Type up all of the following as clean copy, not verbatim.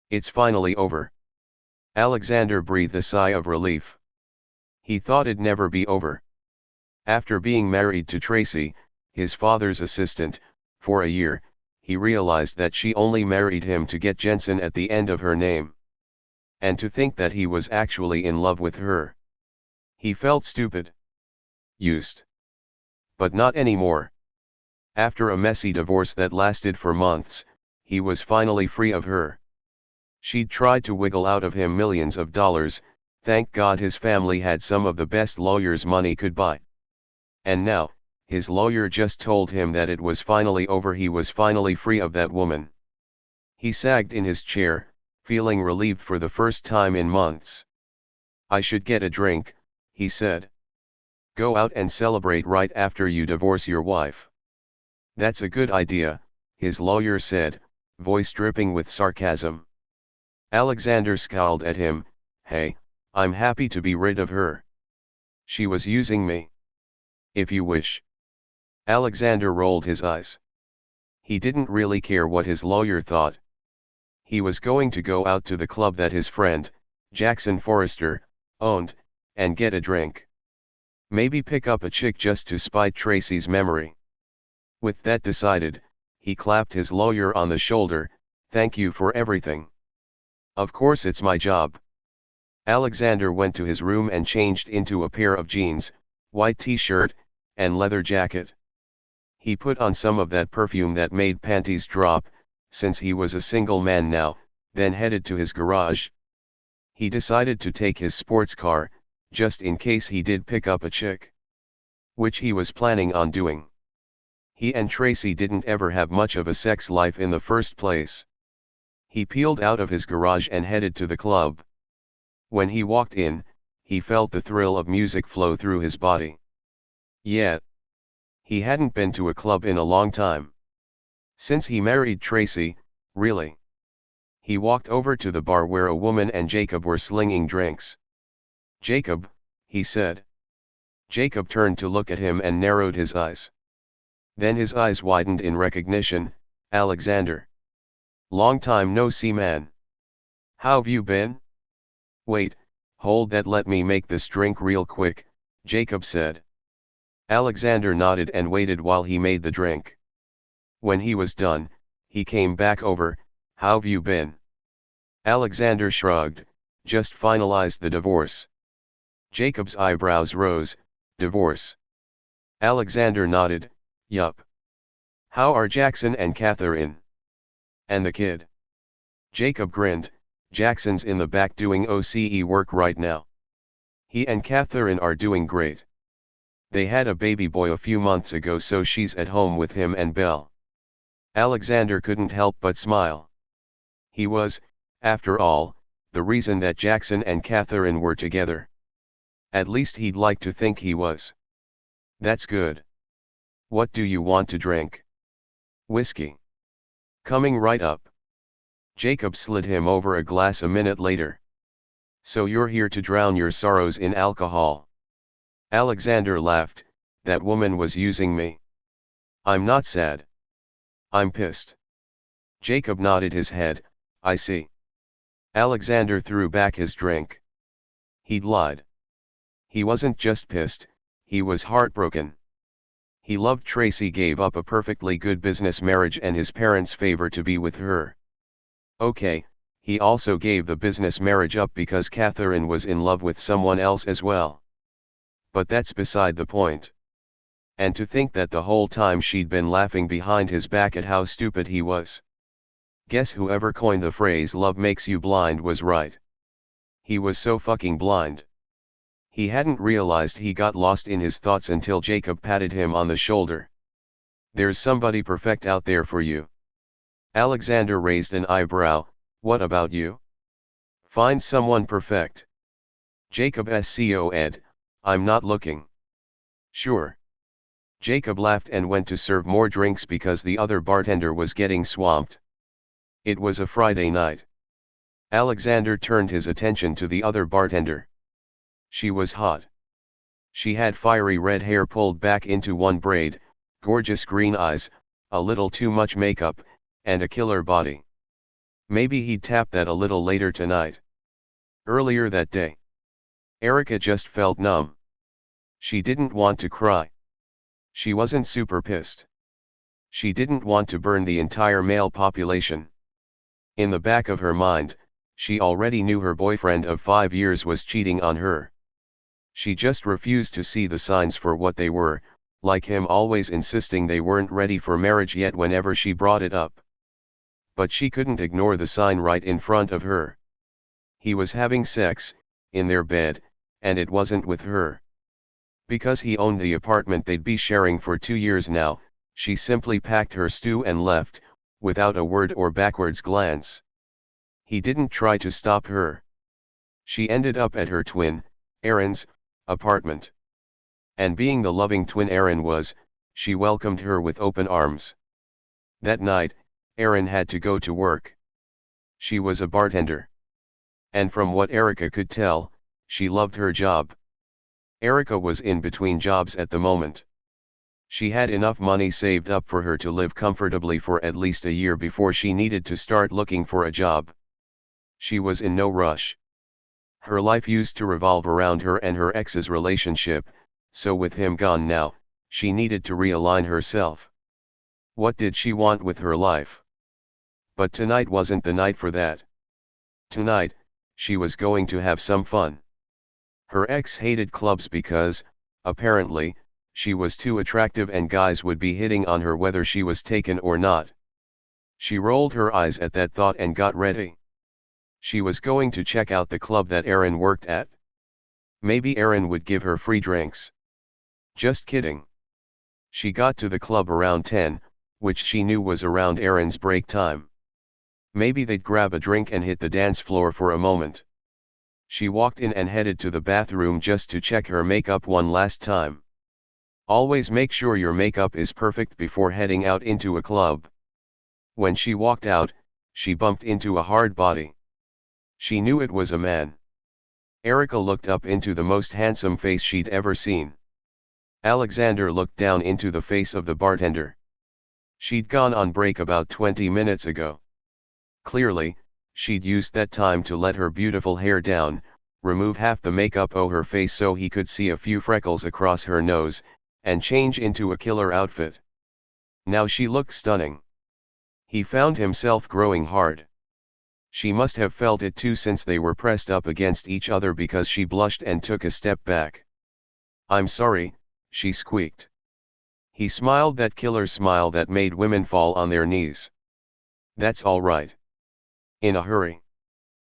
It's finally over. Alexander breathed a sigh of relief. He thought it'd never be over. After being married to Tracy, his father's assistant, for a year, he realized that she only married him to get Jenson at the end of her name. And to think that he was actually in love with her. He felt stupid. Used. But not anymore. After a messy divorce that lasted for months, he was finally free of her. She'd tried to wiggle out of him millions of dollars, thank God his family had some of the best lawyers money could buy. And now, his lawyer just told him that it was finally over, he was finally free of that woman. He sagged in his chair, feeling relieved for the first time in months. I should get a drink, he said. Go out and celebrate right after you divorce your wife. That's a good idea, his lawyer said, voice dripping with sarcasm. Alexander scowled at him. Hey, I'm happy to be rid of her. She was using me. If you wish. Alexander rolled his eyes. He didn't really care what his lawyer thought. He was going to go out to the club that his friend, Jackson Forrester, owned, and get a drink. Maybe pick up a chick just to spite Tracy's memory. With that decided, he clapped his lawyer on the shoulder. Thank you for everything. Of course it's my job. Alexander went to his room and changed into a pair of jeans, white t-shirt, and leather jacket. He put on some of that perfume that made panties drop, since he was a single man now, then headed to his garage. He decided to take his sports car, just in case he did pick up a chick. Which he was planning on doing. He and Tracy didn't ever have much of a sex life in the first place. He peeled out of his garage and headed to the club. When he walked in, he felt the thrill of music flow through his body. Yeah. He hadn't been to a club in a long time. Since he married Tracy, really. He walked over to the bar where a woman and Jacob were slinging drinks. Jacob, he said. Jacob turned to look at him and narrowed his eyes. Then his eyes widened in recognition. Alexander. Long time no see, man. How've you been? Wait, hold that, let me make this drink real quick, Jacob said. Alexander nodded and waited while he made the drink. When he was done, he came back over. How've you been? Alexander shrugged. Just finalized the divorce. Jacob's eyebrows rose. Divorce? Alexander nodded. Yup. How are Jackson and Catherine? And the kid? Jacob grinned. Jackson's in the back doing OCE work right now. He and Catherine are doing great. They had a baby boy a few months ago, so she's at home with him and Belle. Alexander couldn't help but smile. He was, after all, the reason that Jackson and Catherine were together. At least he'd like to think he was. That's good. What do you want to drink? Whiskey. Coming right up. Jacob slid him over a glass a minute later. So you're here to drown your sorrows in alcohol? Alexander laughed. That woman was using me. I'm not sad. I'm pissed. Jacob nodded his head. I see. Alexander threw back his drink. He'd lied. He wasn't just pissed, he was heartbroken. He loved Tracy, gave up a perfectly good business marriage and his parents' favor to be with her. Okay, he also gave the business marriage up because Catherine was in love with someone else as well. But that's beside the point. And to think that the whole time she'd been laughing behind his back at how stupid he was. Guess whoever coined the phrase "love makes you blind" was right. He was so fucking blind. He hadn't realized he got lost in his thoughts until Jacob patted him on the shoulder. There's somebody perfect out there for you. Alexander raised an eyebrow. What about you? Find someone perfect. Jacob SCO'd, I'm not looking. Sure. Jacob laughed and went to serve more drinks because the other bartender was getting swamped. It was a Friday night. Alexander turned his attention to the other bartender. She was hot. She had fiery red hair pulled back into one braid, gorgeous green eyes, a little too much makeup, and a killer body. Maybe he'd tap that a little later tonight. Earlier that day, Erika just felt numb. She didn't want to cry. She wasn't super pissed. She didn't want to burn the entire male population. In the back of her mind, she already knew her boyfriend of 5 years was cheating on her. She just refused to see the signs for what they were, like him always insisting they weren't ready for marriage yet whenever she brought it up. But she couldn't ignore the sign right in front of her. He was having sex, in their bed, and it wasn't with her. Because he owned the apartment they'd be sharing for 2 years now, she simply packed her stew and left, without a word or backwards glance. He didn't try to stop her. She ended up at her twin, Erin's, apartment. And being the loving twin Erin was, she welcomed her with open arms. That night, Erin had to go to work. She was a bartender. And from what Erika could tell, she loved her job. Erika was in between jobs at the moment. She had enough money saved up for her to live comfortably for at least a year before she needed to start looking for a job. She was in no rush. Her life used to revolve around her and her ex's relationship, so with him gone now, she needed to realign herself. What did she want with her life? But tonight wasn't the night for that. Tonight, she was going to have some fun. Her ex hated clubs because, apparently, she was too attractive and guys would be hitting on her whether she was taken or not. She rolled her eyes at that thought and got ready. She was going to check out the club that Erin worked at. Maybe Erin would give her free drinks. Just kidding. She got to the club around 10, which she knew was around Erin's break time. Maybe they'd grab a drink and hit the dance floor for a moment. She walked in and headed to the bathroom just to check her makeup one last time. Always make sure your makeup is perfect before heading out into a club. When she walked out, she bumped into a hard body. She knew it was a man. Erika looked up into the most handsome face she'd ever seen. Alexander looked down into the face of the bartender. She'd gone on break about 20 minutes ago. Clearly, she'd used that time to let her beautiful hair down, remove half the makeup on her face so he could see a few freckles across her nose, and change into a killer outfit. Now she looked stunning. He found himself growing hard. She must have felt it too since they were pressed up against each other because she blushed and took a step back. "I'm sorry," she squeaked. He smiled that killer smile that made women fall on their knees. "That's all right." "In a hurry?"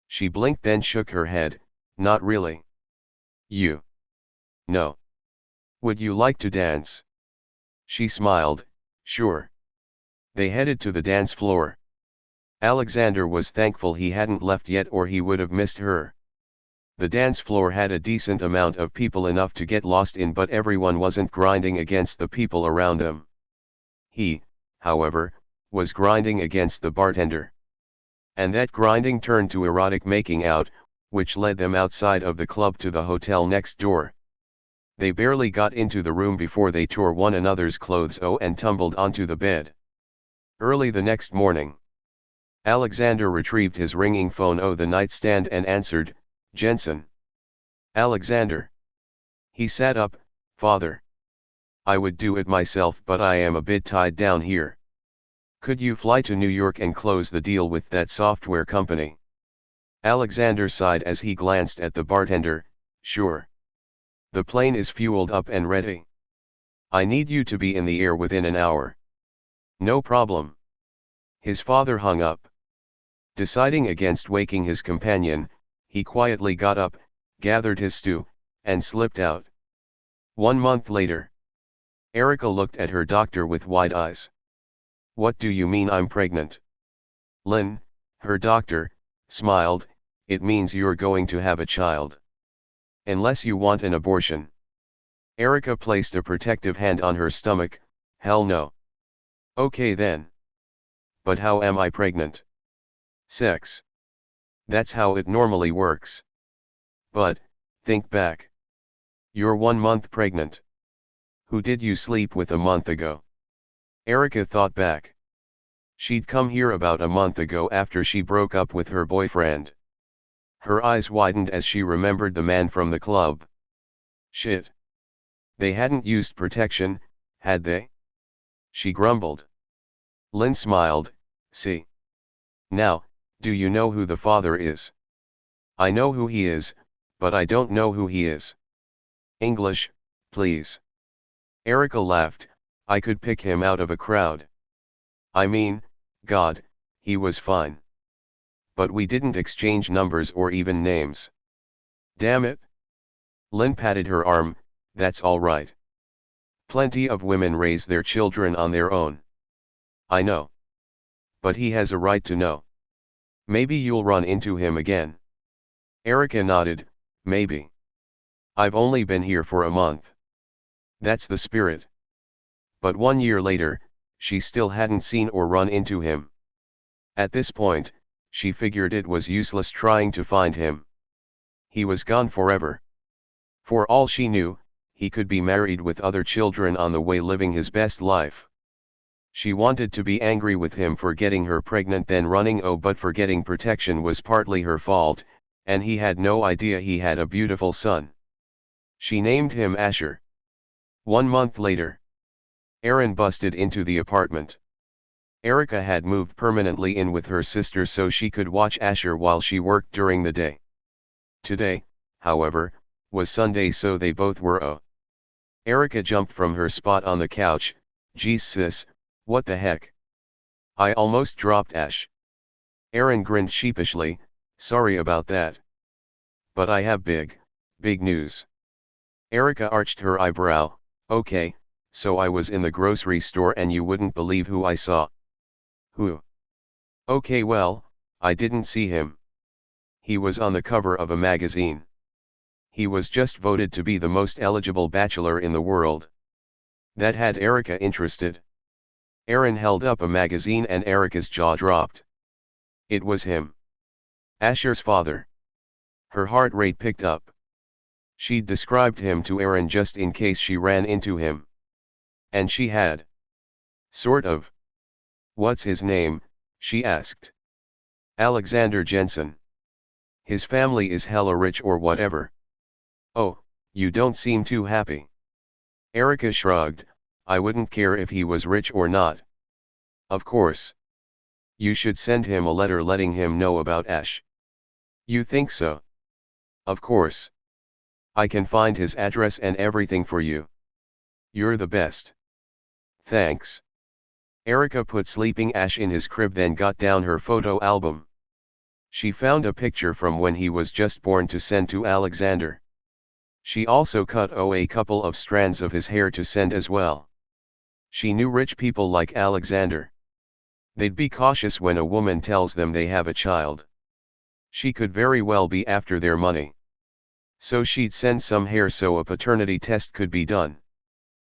She blinked then shook her head, "Not really." "You?" "No." "Would you like to dance?" She smiled, "Sure." They headed to the dance floor. Alexander was thankful he hadn't left yet or he would have missed her. The dance floor had a decent amount of people, enough to get lost in, but everyone wasn't grinding against the people around them. He, however, was grinding against the bartender. And that grinding turned to erotic making out, which led them outside of the club to the hotel next door. They barely got into the room before they tore one another's clothes and tumbled onto the bed. Early the next morning, Alexander retrieved his ringing phone the nightstand and answered, "Jenson." "Alexander." He sat up, "Father. I would do it myself, but I am a bit tied down here. Could you fly to New York and close the deal with that software company?" Alexander sighed as he glanced at the bartender, "Sure. The plane is fueled up and ready. I need you to be in the air within an hour." "No problem." His father hung up. Deciding against waking his companion, he quietly got up, gathered his stew, and slipped out. 1 month later. Erika looked at her doctor with wide eyes. "What do you mean I'm pregnant?" "Lynn," her doctor, smiled, "it means you're going to have a child. Unless you want an abortion." Erika placed a protective hand on her stomach, "Hell no." "Okay then. But how am I pregnant?" "Sex. That's how it normally works." "But, think back. You're 1 month pregnant. Who did you sleep with a month ago?" Erika thought back. She'd come here about a month ago after she broke up with her boyfriend. Her eyes widened as she remembered the man from the club. Shit. They hadn't used protection, had they? She grumbled. Lynn smiled, see. Now, do you know who the father is? I know who he is, but I don't know who he is. English, please. Erika laughed, I could pick him out of a crowd. I mean, God, he was fine. But we didn't exchange numbers or even names. Damn it. Lynn patted her arm, that's all right. Plenty of women raise their children on their own. I know. But he has a right to know. Maybe you'll run into him again. Erika nodded, maybe. I've only been here for a month. That's the spirit. But 1 year later, she still hadn't seen or run into him. At this point, she figured it was useless trying to find him. He was gone forever. For all she knew, he could be married with other children on the way living his best life. She wanted to be angry with him for getting her pregnant then running but forgetting protection was partly her fault, and he had no idea he had a beautiful son. She named him Asher. 1 month later, Aaron busted into the apartment. Erika had moved permanently in with her sister so she could watch Asher while she worked during the day. Today, however, was Sunday so they both were Erika jumped from her spot on the couch, geez sis, what the heck? I almost dropped Ash. Aaron grinned sheepishly, sorry about that. But I have big news. Erika arched her eyebrow, okay, so I was in the grocery store and you wouldn't believe who I saw. Who? Okay well, I didn't see him. He was on the cover of a magazine. He was just voted to be the most eligible bachelor in the world. That had Erika interested. Aaron held up a magazine and Erika's jaw dropped. It was him. Asher's father. Her heart rate picked up. She'd described him to Aaron just in case she ran into him. And she had. Sort of. What's his name? She asked. Alexander Jenson. His family is hella rich or whatever. Oh, you don't seem too happy. Erika shrugged, I wouldn't care if he was rich or not. Of course. You should send him a letter letting him know about Ash. You think so? Of course. I can find his address and everything for you. You're the best. Thanks. Erika put sleeping Ash in his crib then got down her photo album. She found a picture from when he was just born to send to Alexander. She also cut a couple of strands of his hair to send as well. She knew rich people like Alexander. They'd be cautious when a woman tells them they have a child. She could very well be after their money. So she'd send some hair so a paternity test could be done.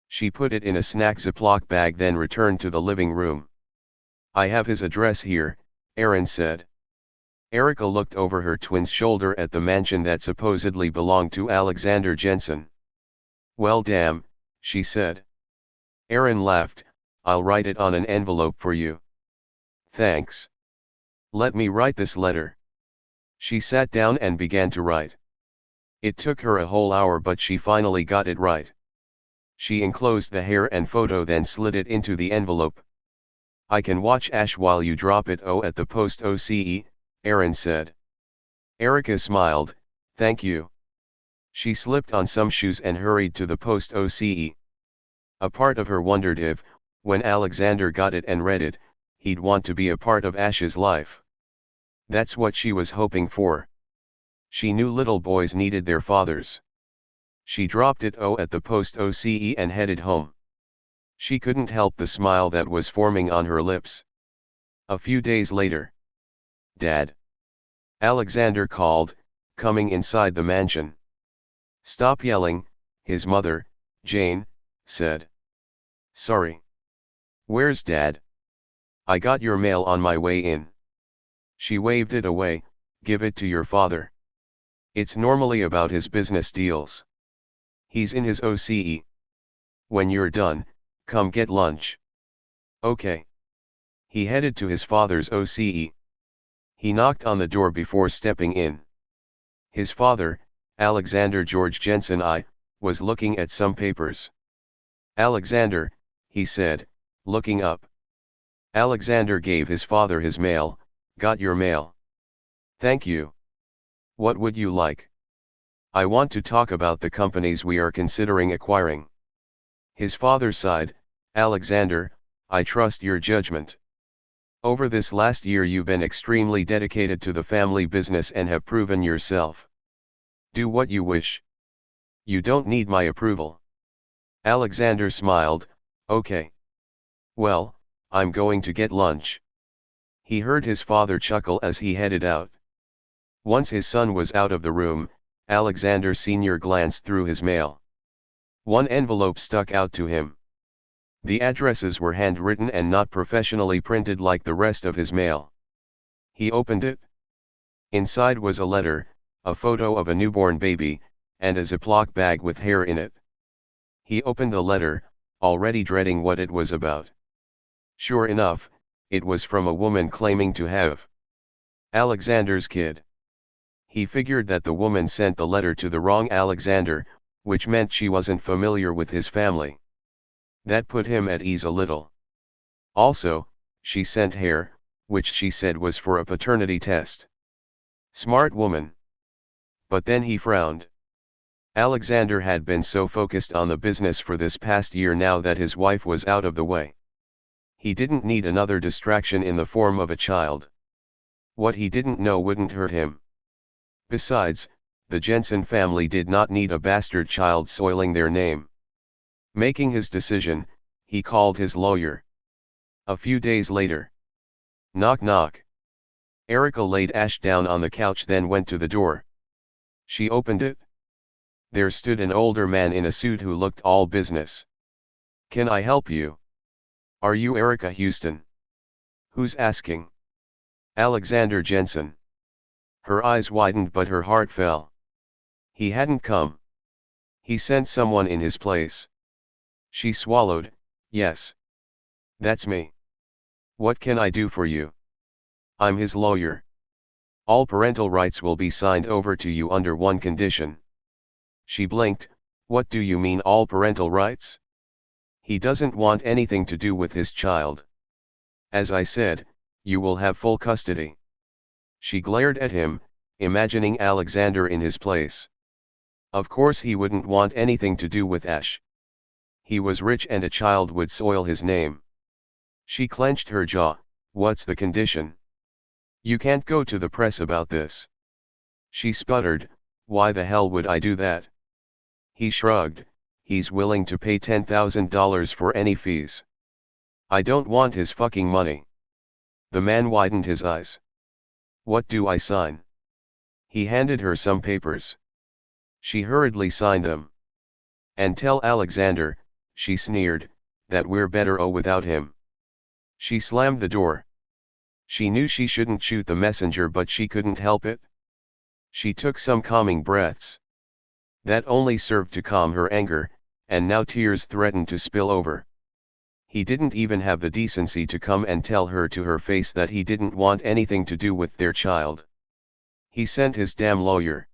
She put it in a snack Ziploc bag then returned to the living room. I have his address here, Aaron said. Erika looked over her twin's shoulder at the mansion that supposedly belonged to Alexander Jenson. Well damn, she said. Aaron laughed, I'll write it on an envelope for you. Thanks. Let me write this letter. She sat down and began to write. It took her a whole hour but she finally got it right. She enclosed the hair and photo then slid it into the envelope. I can watch Ash while you drop it at the post OCE, Aaron said. Erika smiled, thank you. She slipped on some shoes and hurried to the post OCE. A part of her wondered if, when Alexander got it and read it, he'd want to be a part of Ash's life. That's what she was hoping for. She knew little boys needed their fathers. She dropped it at the post OCE and headed home. She couldn't help the smile that was forming on her lips. A few days later. Dad. Alexander called, coming inside the mansion. Stop yelling, his mother, Jane, said. Sorry. Where's Dad? I got your mail on my way in. She waved it away, give it to your father. It's normally about his business deals. He's in his OCE. When you're done, come get lunch. Okay. He headed to his father's OCE. He knocked on the door before stepping in. His father, Alexander George Jenson was looking at some papers. "Alexander," he said, looking up. Alexander gave his father his mail. "Got your mail." "Thank you. What would you like?" "I want to talk about the companies we are considering acquiring." His father sighed. "Alexander, I trust your judgment. Over this last year you've been extremely dedicated to the family business and have proven yourself. Do what you wish. You don't need my approval." Alexander smiled. "Okay. Well, I'm going to get lunch." He heard his father chuckle as he headed out. Once his son was out of the room, Alexander Sr. glanced through his mail. One envelope stuck out to him. The addresses were handwritten and not professionally printed like the rest of his mail. He opened it. Inside was a letter, a photo of a newborn baby, and a Ziploc bag with hair in it. He opened the letter, already dreading what it was about. Sure enough, it was from a woman claiming to have Alexander's kid. He figured that the woman sent the letter to the wrong Alexander, which meant she wasn't familiar with his family. That put him at ease a little. Also, she sent hair, which she said was for a paternity test. Smart woman. But then he frowned. Alexander had been so focused on the business for this past year now that his wife was out of the way. He didn't need another distraction in the form of a child. What he didn't know wouldn't hurt him. Besides, the Jenson family did not need a bastard child soiling their name. Making his decision, he called his lawyer. A few days later. Knock knock. Erika laid Ash down on the couch, then went to the door. She opened it. There stood an older man in a suit who looked all business. "Can I help you? Are you Erika Houston?" "Who's asking?" "Alexander Jenson." Her eyes widened but her heart fell. He hadn't come. He sent someone in his place. She swallowed. "Yes. That's me. What can I do for you?" "I'm his lawyer. All parental rights will be signed over to you under one condition." She blinked. "What do you mean, all parental rights?" "He doesn't want anything to do with his child. As I said, you will have full custody." She glared at him, imagining Alexander in his place. Of course he wouldn't want anything to do with Ash. He was rich and a child would soil his name. She clenched her jaw. "What's the condition?" "You can't go to the press about this." She sputtered. "Why the hell would I do that?" He shrugged. "He's willing to pay $10,000 for any fees." "I don't want his fucking money." The man widened his eyes. "What do I sign?" He handed her some papers. She hurriedly signed them. "And tell Alexander," she sneered, "that we're better off without him." She slammed the door. She knew she shouldn't shoot the messenger, but she couldn't help it. She took some calming breaths. That only served to calm her anger, and now tears threatened to spill over. He didn't even have the decency to come and tell her to her face that he didn't want anything to do with their child. He sent his damn lawyer.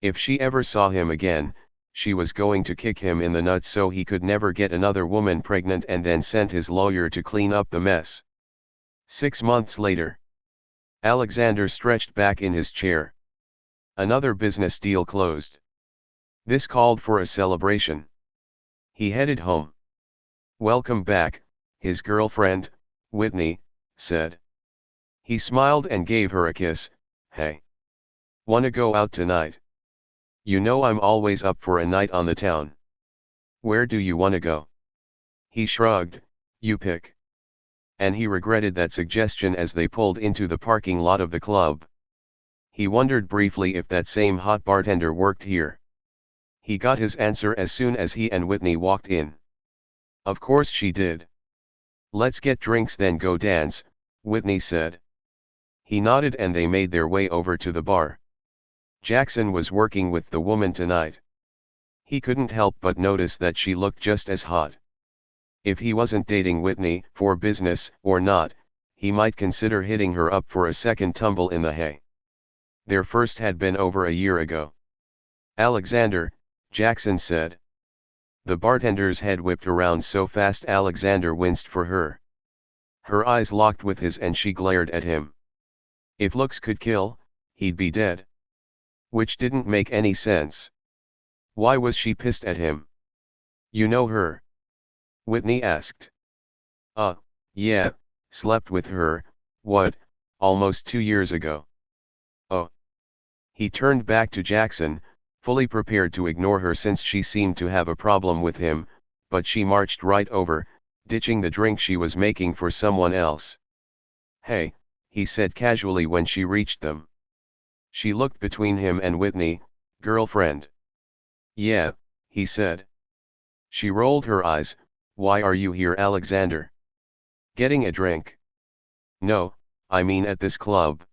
If she ever saw him again, she was going to kick him in the nuts so he could never get another woman pregnant, and then sent his lawyer to clean up the mess. 6 months later. Alexander stretched back in his chair. Another business deal closed. This called for a celebration. He headed home. "Welcome back," his girlfriend, Whitney, said. He smiled and gave her a kiss. "Hey. Wanna go out tonight? You know I'm always up for a night on the town. Where do you wanna go?" He shrugged. "You pick." And he regretted that suggestion as they pulled into the parking lot of the club. He wondered briefly if that same hot bartender worked here. He got his answer as soon as he and Whitney walked in. Of course she did. "Let's get drinks then go dance," Whitney said. He nodded and they made their way over to the bar. Jackson was working with the woman tonight. He couldn't help but notice that she looked just as hot. If he wasn't dating Whitney for business or not, he might consider hitting her up for a second tumble in the hay. Their first had been over a year ago. "Alexander," Jackson said. The bartender's head whipped around so fast Alexander winced for her. Her eyes locked with his and she glared at him. If looks could kill, he'd be dead. Which didn't make any sense. Why was she pissed at him? "You know her?" Whitney asked. Yeah, slept with her, what, almost 2 years ago." "Oh." He turned back to Jackson, fully prepared to ignore her since she seemed to have a problem with him, but she marched right over, ditching the drink she was making for someone else. "Hey," he said casually when she reached them. She looked between him and Whitney. "Girlfriend?" "Yeah," he said. She rolled her eyes. "Why are you here, Alexander?" "Getting a drink." "No, I mean at this club.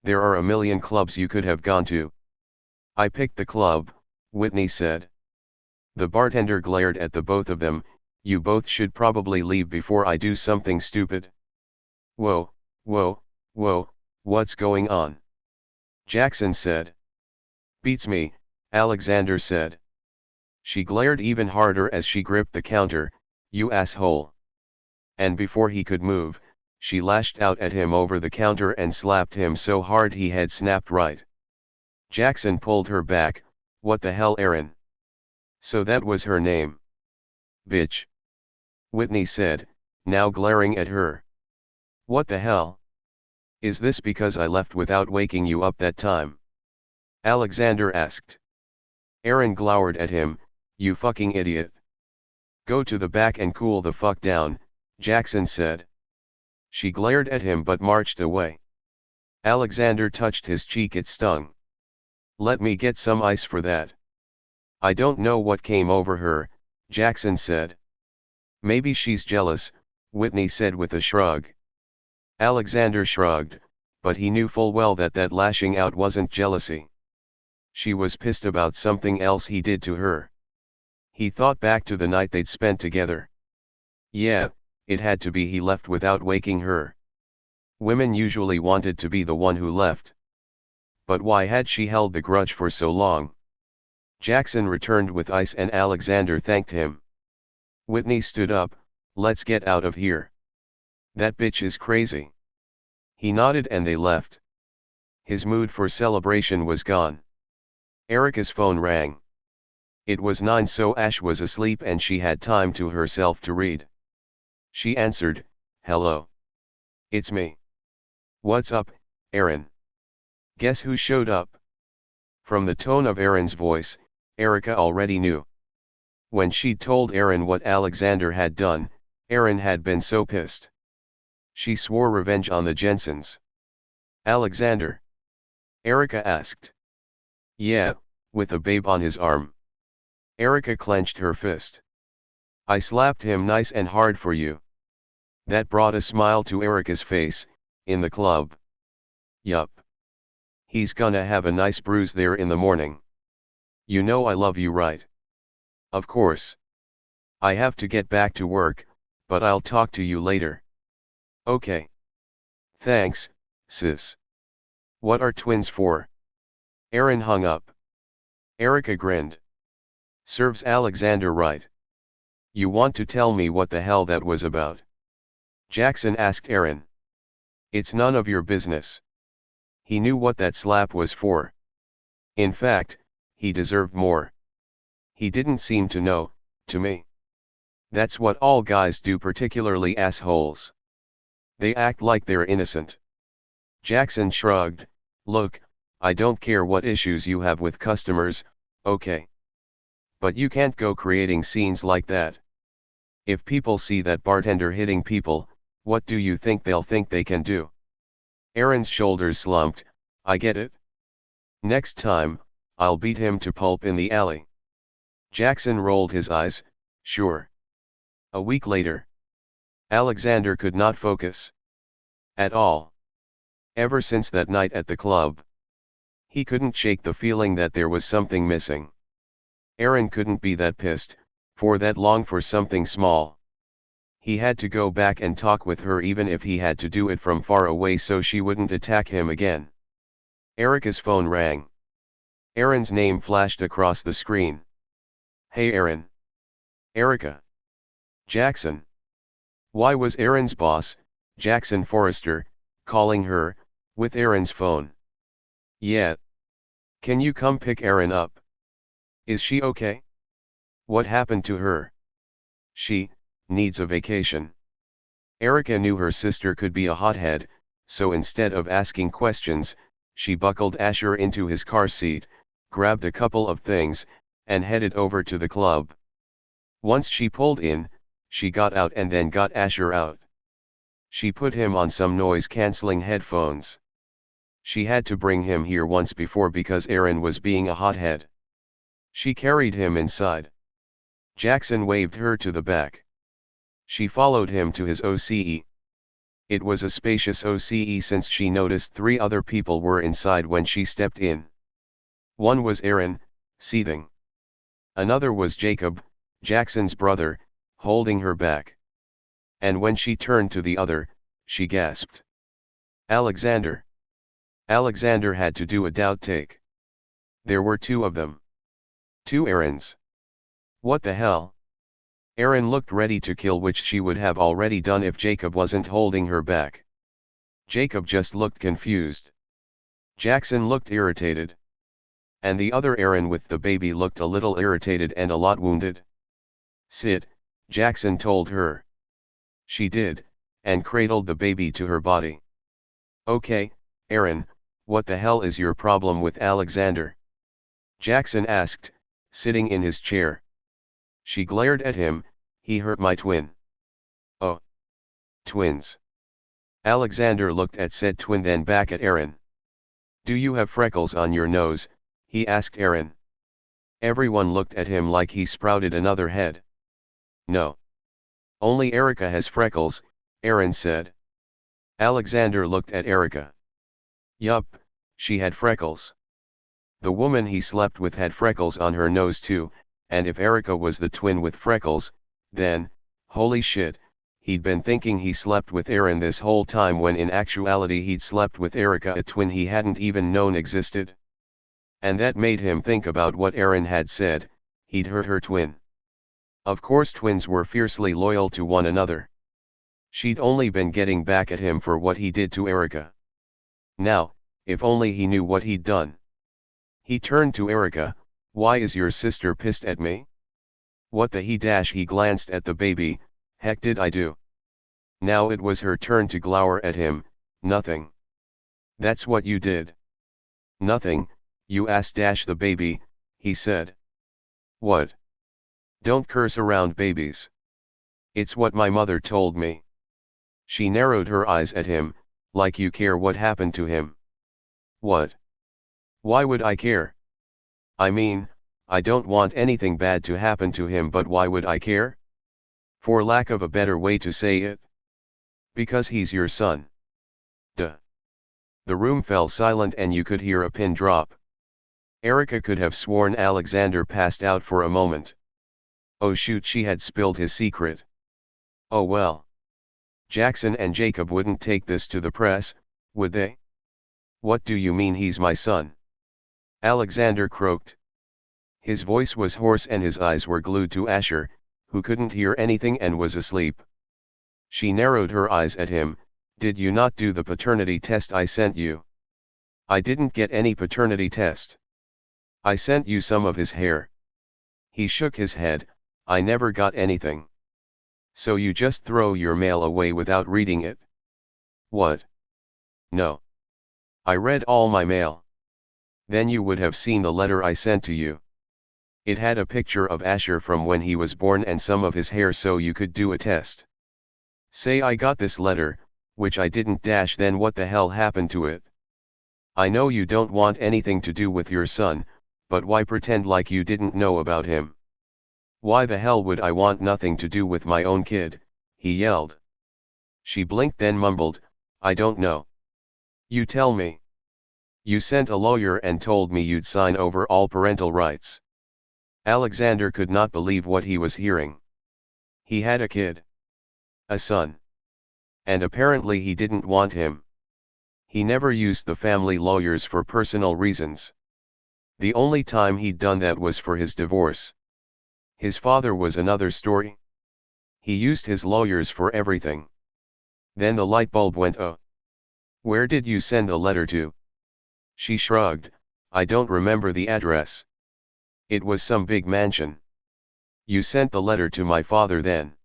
There are a million clubs you could have gone to." "I picked the club," Whitney said. The bartender glared at the both of them. "You both should probably leave before I do something stupid." Whoa, what's going on?" Jackson said. "Beats me," Alexander said. She glared even harder as she gripped the counter. "You asshole." And before he could move, she lashed out at him over the counter and slapped him so hard he had snapped right. Jackson pulled her back. "What the hell, Erin?" "So that was her name?" "Bitch," Whitney said, now glaring at her. "What the hell? Is this because I left without waking you up that time?" Alexander asked. Erin glowered at him. "You fucking idiot. Go to the back and cool the fuck down," Jackson said. She glared at him but marched away. Alexander touched his cheek. It stung. "Let me get some ice for that." "I don't know what came over her," Jackson said. "Maybe she's jealous," Whitney said with a shrug. Alexander shrugged, but he knew full well that that lashing out wasn't jealousy. She was pissed about something else he did to her. He thought back to the night they'd spent together. Yeah, it had to be he left without waking her. Women usually wanted to be the one who left. But why had she held the grudge for so long? Jackson returned with ice and Alexander thanked him. Whitney stood up. "Let's get out of here. That bitch is crazy." He nodded and they left. His mood for celebration was gone. Erika's phone rang. It was 9, so Ash was asleep and she had time to herself to read. She answered. "Hello. It's me." "What's up, Erin?" "Guess who showed up?" From the tone of Erin's voice, Erika already knew. When she'd told Erin what Alexander had done, Erin had been so pissed. She swore revenge on the Jensons. "Alexander?" Erika asked. "Yeah, with a babe on his arm." Erika clenched her fist. "I slapped him nice and hard for you." That brought a smile to Erika's face. "In the club?" "Yup. He's gonna have a nice bruise there in the morning." "You know I love you, right?" "Of course. I have to get back to work, but I'll talk to you later." "Okay. Thanks, sis." "What are twins for?" Erin hung up. Erika grinned. "Serves Alexander right." "You want to tell me what the hell that was about?" Jackson asked Erin. "It's none of your business." He knew what that slap was for. In fact, he deserved more. He didn't seem to know, to me. That's what all guys do, particularly assholes. They act like they're innocent. Jackson shrugged. "Look, I don't care what issues you have with customers, okay? But you can't go creating scenes like that. If people see that bartender hitting people, what do you think they'll think they can do?" Erin's shoulders slumped. "I get it. Next time, I'll beat him to pulp in the alley." Jackson rolled his eyes. "Sure." A week later. Alexander could not focus. At all. Ever since that night at the club. He couldn't shake the feeling that there was something missing. Erin couldn't be that pissed, for that long for something small. He had to go back and talk with her even if he had to do it from far away so she wouldn't attack him again. Erika's phone rang. Aaron's name flashed across the screen. "Hey Aaron." "Erika." "Jackson." Why was Aaron's boss, Jackson Forrester, calling her, with Aaron's phone? "Yeah. Can you come pick Aaron up? Is she okay? What happened to her? She needs a vacation." Erika knew her sister could be a hothead, so instead of asking questions, she buckled Asher into his car seat, grabbed a couple of things, and headed over to the club. Once she pulled in, she got out and then got Asher out. She put him on some noise-canceling headphones. She had to bring him here once before because Aaron was being a hothead. She carried him inside. Jackson waved her to the back. She followed him to his OCE. It was a spacious OCE since she noticed 3 other people were inside when she stepped in. One was Aaron, seething. Another was Jacob, Jackson's brother, holding her back. And when she turned to the other, she gasped. "Alexander." Alexander had to do a doubt take. There were 2 of them. 2 Aarons. What the hell? Aaron looked ready to kill, which she would have already done if Jacob wasn't holding her back. Jacob just looked confused. Jackson looked irritated. And the other Aaron with the baby looked a little irritated and a lot wounded. "Sit," Jackson told her. She did, and cradled the baby to her body. "Okay, Aaron, what the hell is your problem with Alexander?" Jackson asked, sitting in his chair. She glared at him. "He hurt my twin." "Oh. Twins." Alexander looked at said twin then back at Aaron. "Do you have freckles on your nose?" he asked Aaron. Everyone looked at him like he sprouted another head. "No. Only Erika has freckles," Aaron said. Alexander looked at Erika. "Yup, she had freckles. The woman he slept with had freckles on her nose too, and if Erika was the twin with freckles, then, holy shit, he'd been thinking he slept with Aaron this whole time when in actuality he'd slept with Erika, a twin he hadn't even known existed. And that made him think about what Aaron had said, he'd hurt her twin. Of course twins were fiercely loyal to one another. She'd only been getting back at him for what he did to Erika. Now, if only he knew what he'd done. He turned to Erika. "Why is your sister pissed at me?" "What the he glanced at the baby. "Heck did I do?" Now it was her turn to glower at him. "Nothing." "That's what you did." "Nothing, you ass the baby," he said. "What?" "Don't curse around babies." "It's what my mother told me." She narrowed her eyes at him, "Like you care what happened to him." "What? Why would I care? I mean, I don't want anything bad to happen to him, but why would I care? For lack of a better way to say it. Because he's your son." Duh. The room fell silent and you could hear a pin drop. Erika could have sworn Alexander passed out for a moment. Oh shoot, she had spilled his secret. Oh well. Jackson and Jacob wouldn't take this to the press, would they? "What do you mean he's my son?" Alexander croaked. His voice was hoarse and his eyes were glued to Asher, who couldn't hear anything and was asleep. She narrowed her eyes at him. "Did you not do the paternity test I sent you?" "I didn't get any paternity test. I sent you some of his hair." He shook his head. "I never got anything." "So you just throw your mail away without reading it?" "What? No. I read all my mail." "Then you would have seen the letter I sent to you. It had a picture of Asher from when he was born and some of his hair so you could do a test. Say I got this letter, which I didn't then what the hell happened to it? I know you don't want anything to do with your son, but why pretend like you didn't know about him?" "Why the hell would I want nothing to do with my own kid?" he yelled. She blinked then mumbled, "I don't know." "You tell me. You sent a lawyer and told me you'd sign over all parental rights." Alexander could not believe what he was hearing. He had a kid. A son. And apparently he didn't want him. He never used the family lawyers for personal reasons. The only time he'd done that was for his divorce. His father was another story. He used his lawyers for everything. Then the light bulb went, oh. Where did you send the letter to? She shrugged, I don't remember the address. It was some big mansion. You sent the letter to my father then.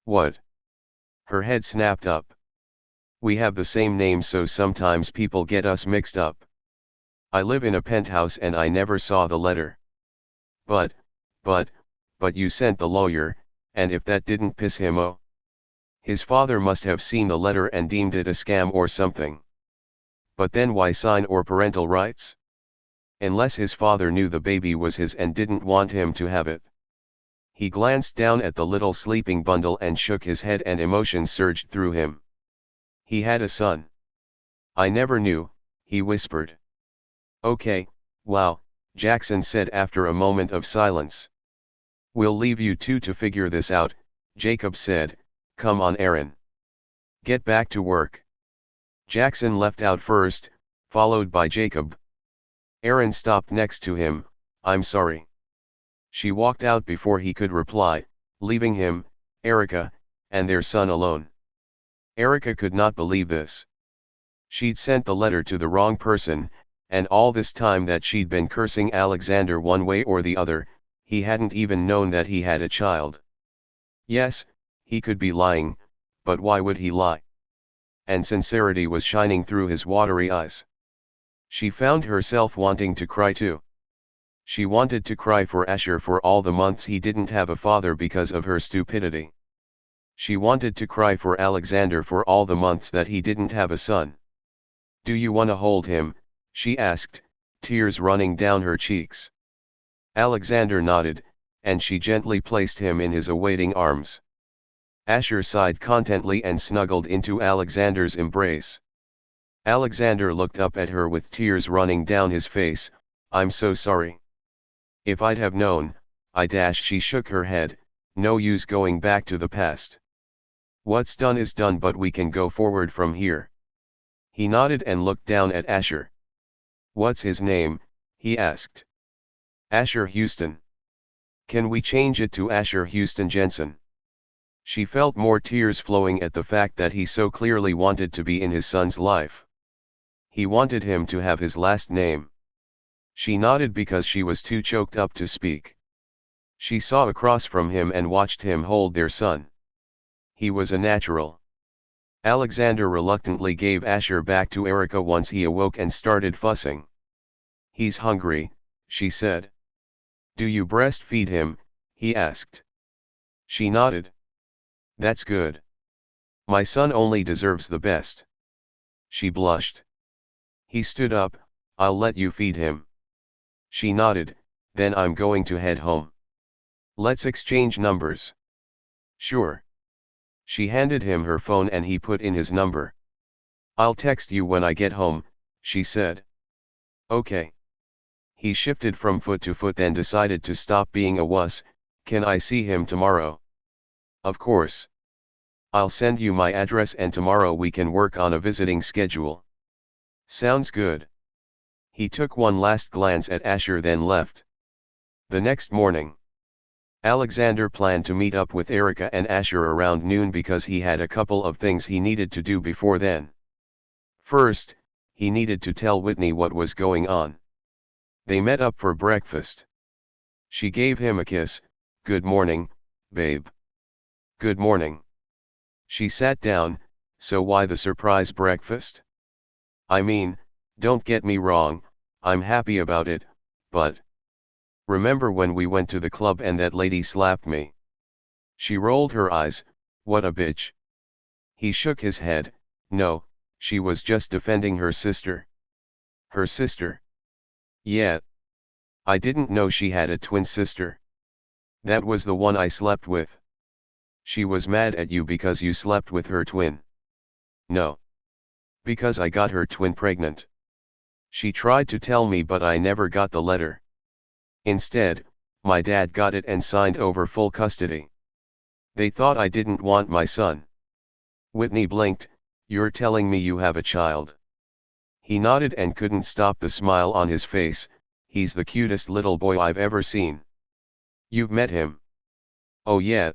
What? Her head snapped up. We have the same name, so sometimes people get us mixed up. I live in a penthouse and I never saw the letter. But you sent the lawyer, and if that didn't piss him off. His father must have seen the letter and deemed it a scam or something. But then why sign or parental rights? Unless his father knew the baby was his and didn't want him to have it. He glanced down at the little sleeping bundle and shook his head, and emotions surged through him. He had a son. I never knew, he whispered. Okay, wow, Jackson said after a moment of silence. We'll leave you two to figure this out, Jacob said. Come on, Aaron. Get back to work. Jackson left out first, followed by Jacob. Aaron stopped next to him. I'm sorry. She walked out before he could reply, leaving him, Erika, and their son alone. Erika could not believe this. She'd sent the letter to the wrong person, and all this time that she'd been cursing Alexander one way or the other, he hadn't even known that he had a child. Yes, he could be lying, but why would he lie? And sincerity was shining through his watery eyes. She found herself wanting to cry too. She wanted to cry for Asher for all the months he didn't have a father because of her stupidity. She wanted to cry for Alexander for all the months that he didn't have a son. Do you want to hold him? She asked, tears running down her cheeks. Alexander nodded, and she gently placed him in his awaiting arms. Asher sighed contently and snuggled into Alexander's embrace. Alexander looked up at her with tears running down his face. I'm so sorry. If I'd have known, she shook her head, no use going back to the past. What's done is done, but we can go forward from here. He nodded and looked down at Asher. What's his name? He asked. Asher Houston. Can we change it to Asher Houston Jenson? She felt more tears flowing at the fact that he so clearly wanted to be in his son's life. He wanted him to have his last name. She nodded because she was too choked up to speak. She saw across from him and watched him hold their son. He was a natural. Alexander reluctantly gave Asher back to Erika once he awoke and started fussing. He's hungry, she said. Do you breastfeed him? He asked. She nodded. That's good. My son only deserves the best. She blushed. He stood up. I'll let you feed him. She nodded. Then I'm going to head home. Let's exchange numbers. Sure. She handed him her phone and he put in his number. I'll text you when I get home, she said. Okay. He shifted from foot to foot, then decided to stop being a wuss. Can I see him tomorrow? Of course. I'll send you my address and tomorrow we can work on a visiting schedule. Sounds good. He took one last glance at Asher then left. The next morning, Alexander planned to meet up with Erika and Asher around noon because he had a couple of things he needed to do before then. First, he needed to tell Whitney what was going on. They met up for breakfast. She gave him a kiss. Good morning, babe. Good morning. She sat down. So why the surprise breakfast? I mean, don't get me wrong, I'm happy about it, but remember when we went to the club and that lady slapped me? She rolled her eyes. What a bitch. He shook his head. No, she was just defending her sister. Her sister? Yeah. I didn't know she had a twin sister. That was the one I slept with. She was mad at you because you slept with her twin. No. Because I got her twin pregnant. She tried to tell me but I never got the letter. Instead, my dad got it and signed over full custody. They thought I didn't want my son. Whitney blinked. "You're telling me you have a child?" He nodded and couldn't stop the smile on his face. "He's the cutest little boy I've ever seen." "You've met him?" "Oh yeah.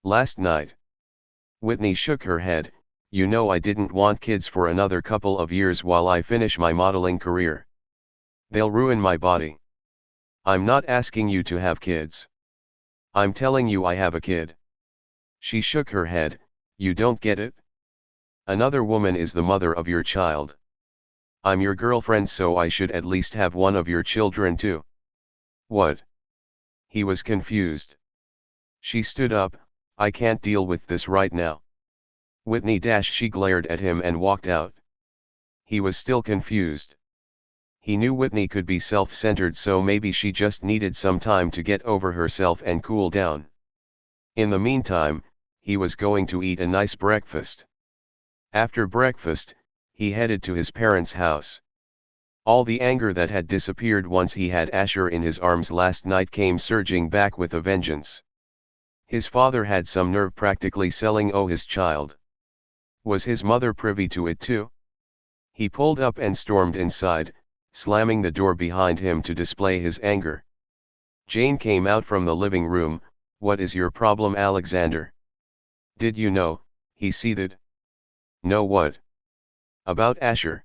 Last night." Whitney shook her head. "You know I didn't want kids for another couple of years while I finish my modeling career. They'll ruin my body." "I'm not asking you to have kids. I'm telling you I have a kid." She shook her head. "You don't get it? Another woman is the mother of your child. I'm your girlfriend, so I should at least have one of your children too." "What?" He was confused. She stood up. "I can't deal with this right now." Whitney she glared at him and walked out. He was still confused. He knew Whitney could be self-centered, so maybe she just needed some time to get over herself and cool down. In the meantime, he was going to eat a nice breakfast. After breakfast, he headed to his parents' house. All the anger that had disappeared once he had Asher in his arms last night came surging back with a vengeance. His father had some nerve practically selling his child. Was his mother privy to it too? He pulled up and stormed inside, slamming the door behind him to display his anger. Jane came out from the living room. "What is your problem, Alexander?" "Did you know?" he seethed. "Know what?" "About Asher."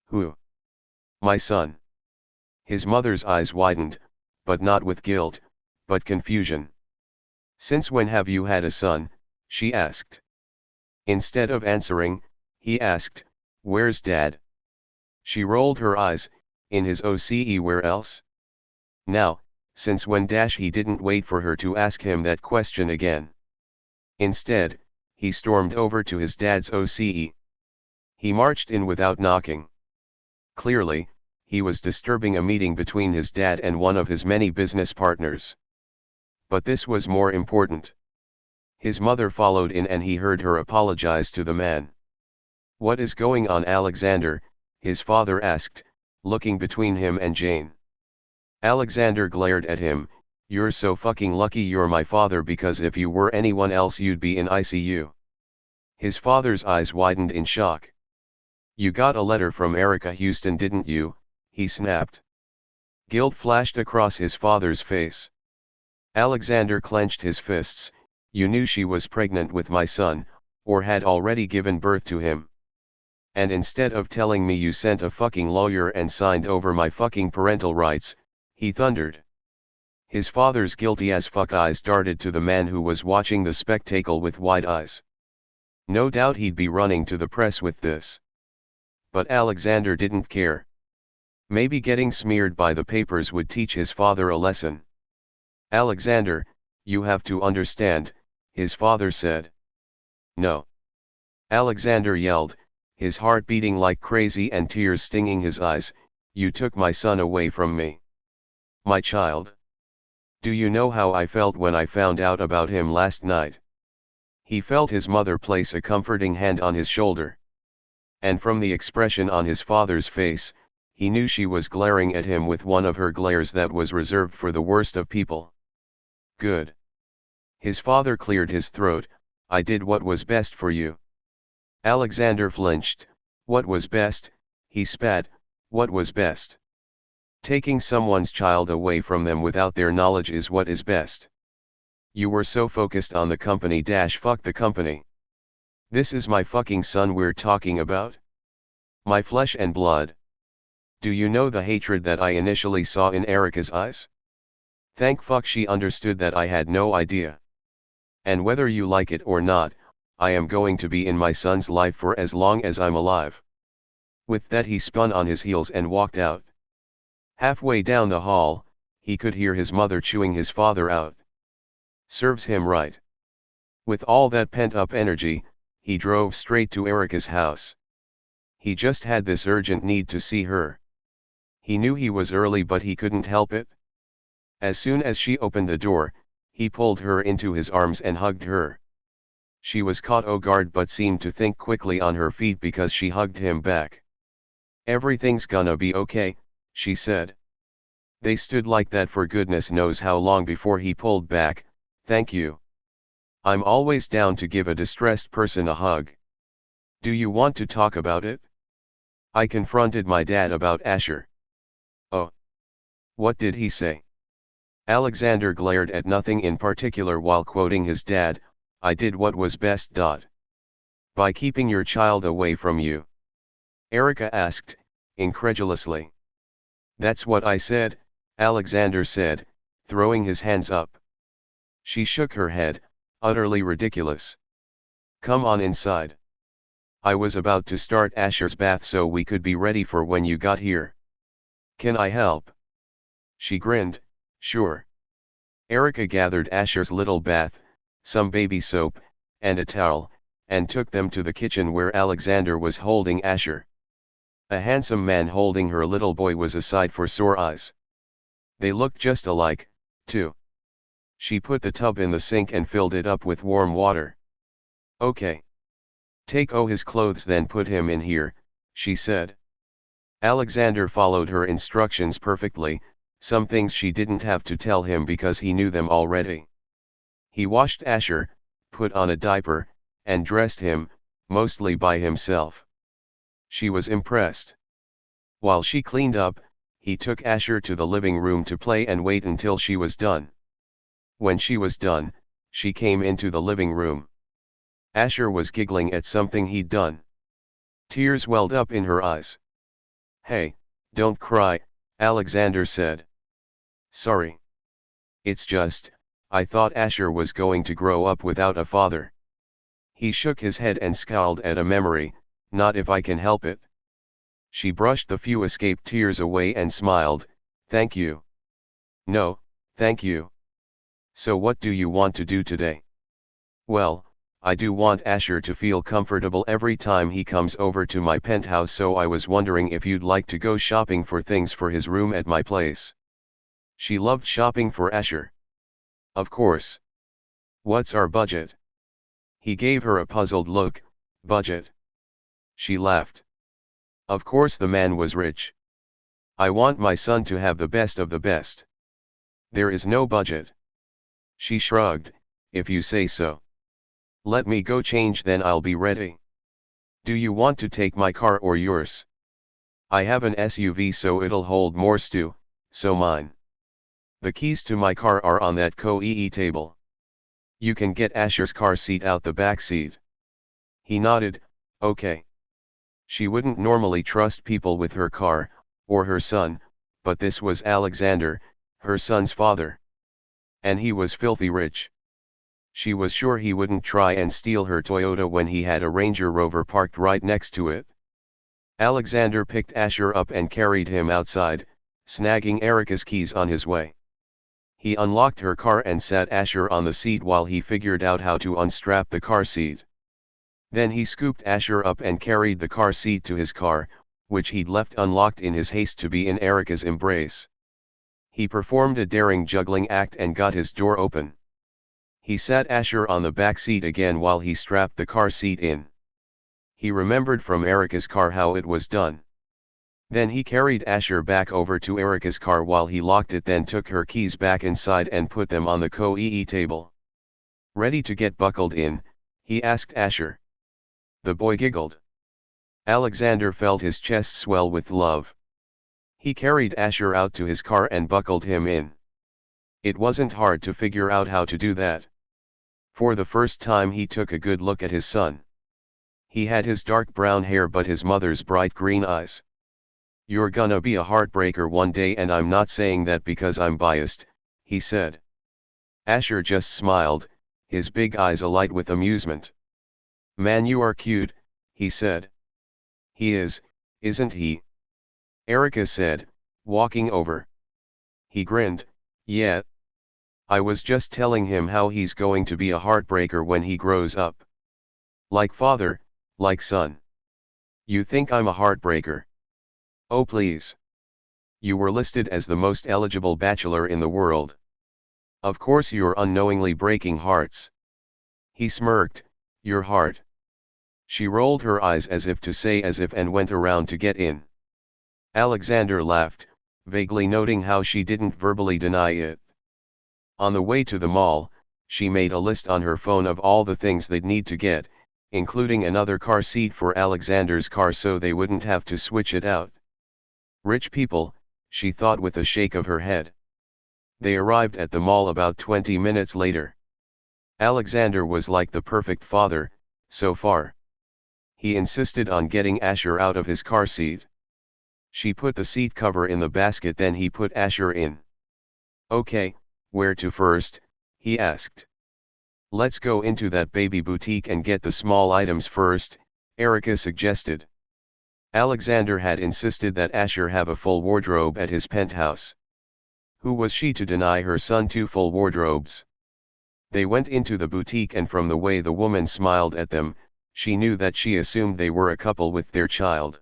"Who?" "My son." His mother's eyes widened, but not with guilt, but confusion. "Since when have you had a son?" she asked. Instead of answering, he asked, "Where's Dad?" She rolled her eyes. "In his OCE, where else?" Now, since when he didn't wait for her to ask him that question again. Instead, he stormed over to his dad's OCE. He marched in without knocking. Clearly, he was disturbing a meeting between his dad and one of his many business partners. But this was more important. His mother followed in and he heard her apologize to the man. "What is going on, Alexander?" his father asked, looking between him and Jane. Alexander glared at him. "You're so fucking lucky you're my father, because if you were anyone else you'd be in ICU." His father's eyes widened in shock. "You got a letter from Erika Houston, didn't you?" he snapped. Guilt flashed across his father's face. Alexander clenched his fists. "You knew she was pregnant with my son, or had already given birth to him. And instead of telling me, you sent a fucking lawyer and signed over my fucking parental rights," he thundered. His father's guilty as fuck eyes darted to the man who was watching the spectacle with wide eyes. No doubt he'd be running to the press with this. But Alexander didn't care. Maybe getting smeared by the papers would teach his father a lesson. "Alexander, you have to understand," his father said. "No." Alexander yelled, his heart beating like crazy and tears stinging his eyes. "You took my son away from me. My child. Do you know how I felt when I found out about him last night?" He felt his mother place a comforting hand on his shoulder. And from the expression on his father's face, he knew she was glaring at him with one of her glares that was reserved for the worst of people. "Good." His father cleared his throat. "I did what was best for you." Alexander flinched. "What was best?" he spat. "What was best? Taking someone's child away from them without their knowledge is what is best. You were so focused on the company - fuck the company. This is my fucking son we're talking about. My flesh and blood. Do you know the hatred that I initially saw in Erika's eyes? Thank fuck she understood that I had no idea. And whether you like it or not, I am going to be in my son's life for as long as I'm alive." With that he spun on his heels and walked out. Halfway down the hall, he could hear his mother chewing his father out. Serves him right. With all that pent-up energy, he drove straight to Erika's house. He just had this urgent need to see her. He knew he was early, but he couldn't help it. As soon as she opened the door, he pulled her into his arms and hugged her. She was caught off guard but seemed to think quickly on her feet because she hugged him back. "Everything's gonna be okay," she said. They stood like that for goodness knows how long before he pulled back. "Thank you." I'm always down to give a distressed person a hug. Do you want to talk about it? I confronted my dad about Asher. Oh. What did he say? Alexander glared at nothing in particular while quoting his dad, I did what was best. By keeping your child away from you. Erika asked, incredulously. That's what I said, Alexander said, throwing his hands up. She shook her head, utterly ridiculous. Come on inside. I was about to start Asher's bath so we could be ready for when you got here. Can I help? She grinned, sure. Erika gathered Asher's little bath, some baby soap, and a towel, and took them to the kitchen where Alexander was holding Asher. A handsome man holding her little boy was a sight for sore eyes. They looked just alike, too. She put the tub in the sink and filled it up with warm water. Okay. Take his clothes then put him in here, she said. Alexander followed her instructions perfectly, some things she didn't have to tell him because he knew them already. He washed Asher, put on a diaper, and dressed him, mostly by himself. She was impressed. While she cleaned up, he took Asher to the living room to play and wait until she was done. When she was done, she came into the living room. Asher was giggling at something he'd done. Tears welled up in her eyes. Hey, don't cry, Alexander said. Sorry. It's just, I thought Asher was going to grow up without a father. He shook his head and scowled at a memory, not if I can help it. She brushed the few escaped tears away and smiled, thank you. No, thank you. So what do you want to do today? Well, I do want Asher to feel comfortable every time he comes over to my penthouse, so I was wondering if you'd like to go shopping for things for his room at my place. She loved shopping for Asher. Of course. What's our budget? He gave her a puzzled look. Budget? She laughed. Of course the man was rich. I want my son to have the best of the best. There is no budget. She shrugged, if you say so. Let me go change then I'll be ready. Do you want to take my car or yours? I have an SUV so it'll hold more stew, so mine. The keys to my car are on that coee table. You can get Asher's car seat out the back seat. He nodded, okay. She wouldn't normally trust people with her car, or her son, but this was Alexander, her son's father. And he was filthy rich. She was sure he wouldn't try and steal her Toyota when he had a Ranger Rover parked right next to it. Alexander picked Asher up and carried him outside, snagging Erika's keys on his way. He unlocked her car and sat Asher on the seat while he figured out how to unstrap the car seat. Then he scooped Asher up and carried the car seat to his car, which he'd left unlocked in his haste to be in Erika's embrace. He performed a daring juggling act and got his door open. He sat Asher on the back seat again while he strapped the car seat in. He remembered from Erika's car how it was done. Then he carried Asher back over to Erika's car while he locked it, then took her keys back inside and put them on the coee table. Ready to get buckled in, he asked Asher. The boy giggled. Alexander felt his chest swell with love. He carried Asher out to his car and buckled him in. It wasn't hard to figure out how to do that. For the first time he took a good look at his son. He had his dark brown hair but his mother's bright green eyes. You're gonna be a heartbreaker one day, and I'm not saying that because I'm biased, he said. Asher just smiled, his big eyes alight with amusement. Man, you are cute, he said. He is, isn't he? Erika said, walking over. He grinned, yeah. I was just telling him how he's going to be a heartbreaker when he grows up. Like father, like son. You think I'm a heartbreaker? Oh please. You were listed as the most eligible bachelor in the world. Of course you're unknowingly breaking hearts. He smirked, your heart. She rolled her eyes as if to say as if and went around to get in. Alexander laughed, vaguely noting how she didn't verbally deny it. On the way to the mall, she made a list on her phone of all the things they'd need to get, including another car seat for Alexander's car so they wouldn't have to switch it out. Rich people, she thought with a shake of her head. They arrived at the mall about 20 minutes later. Alexander was like the perfect father, so far. He insisted on getting Asher out of his car seat. She put the seat cover in the basket, then he put Asher in. "Okay, where to first?" he asked. "Let's go into that baby boutique and get the small items first," Erika suggested. Alexander had insisted that Asher have a full wardrobe at his penthouse. Who was she to deny her son 2 full wardrobes? They went into the boutique, and from the way the woman smiled at them, she knew that she assumed they were a couple with their child.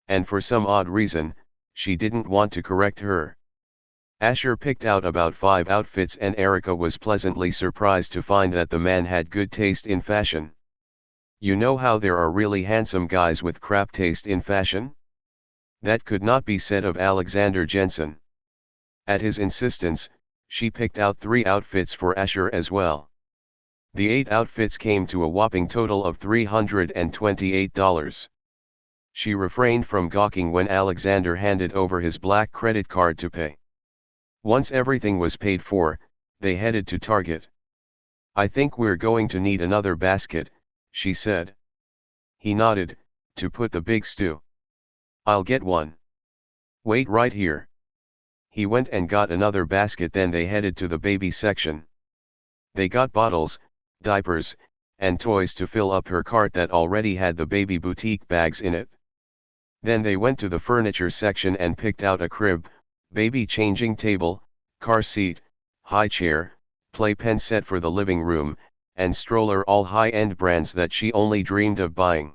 And for some odd reason, she didn't want to correct her. Asher picked out about 5 outfits, and Erika was pleasantly surprised to find that the man had good taste in fashion. You know how there are really handsome guys with crap taste in fashion? That could not be said of Alexander Jenson. At his insistence, she picked out 3 outfits for Asher as well. The 8 outfits came to a whopping total of $328. She refrained from gawking when Alexander handed over his black credit card to pay. Once everything was paid for, they headed to Target. "I think we're going to need another basket," she said. He nodded, "To put the big stew." "I'll get one." "Wait right here." He went and got another basket, then they headed to the baby section. They got bottles, diapers, and toys to fill up her cart that already had the baby boutique bags in it. Then they went to the furniture section and picked out a crib, baby changing table, car seat, high chair, playpen set for the living room, and stroller, all high-end brands that she only dreamed of buying.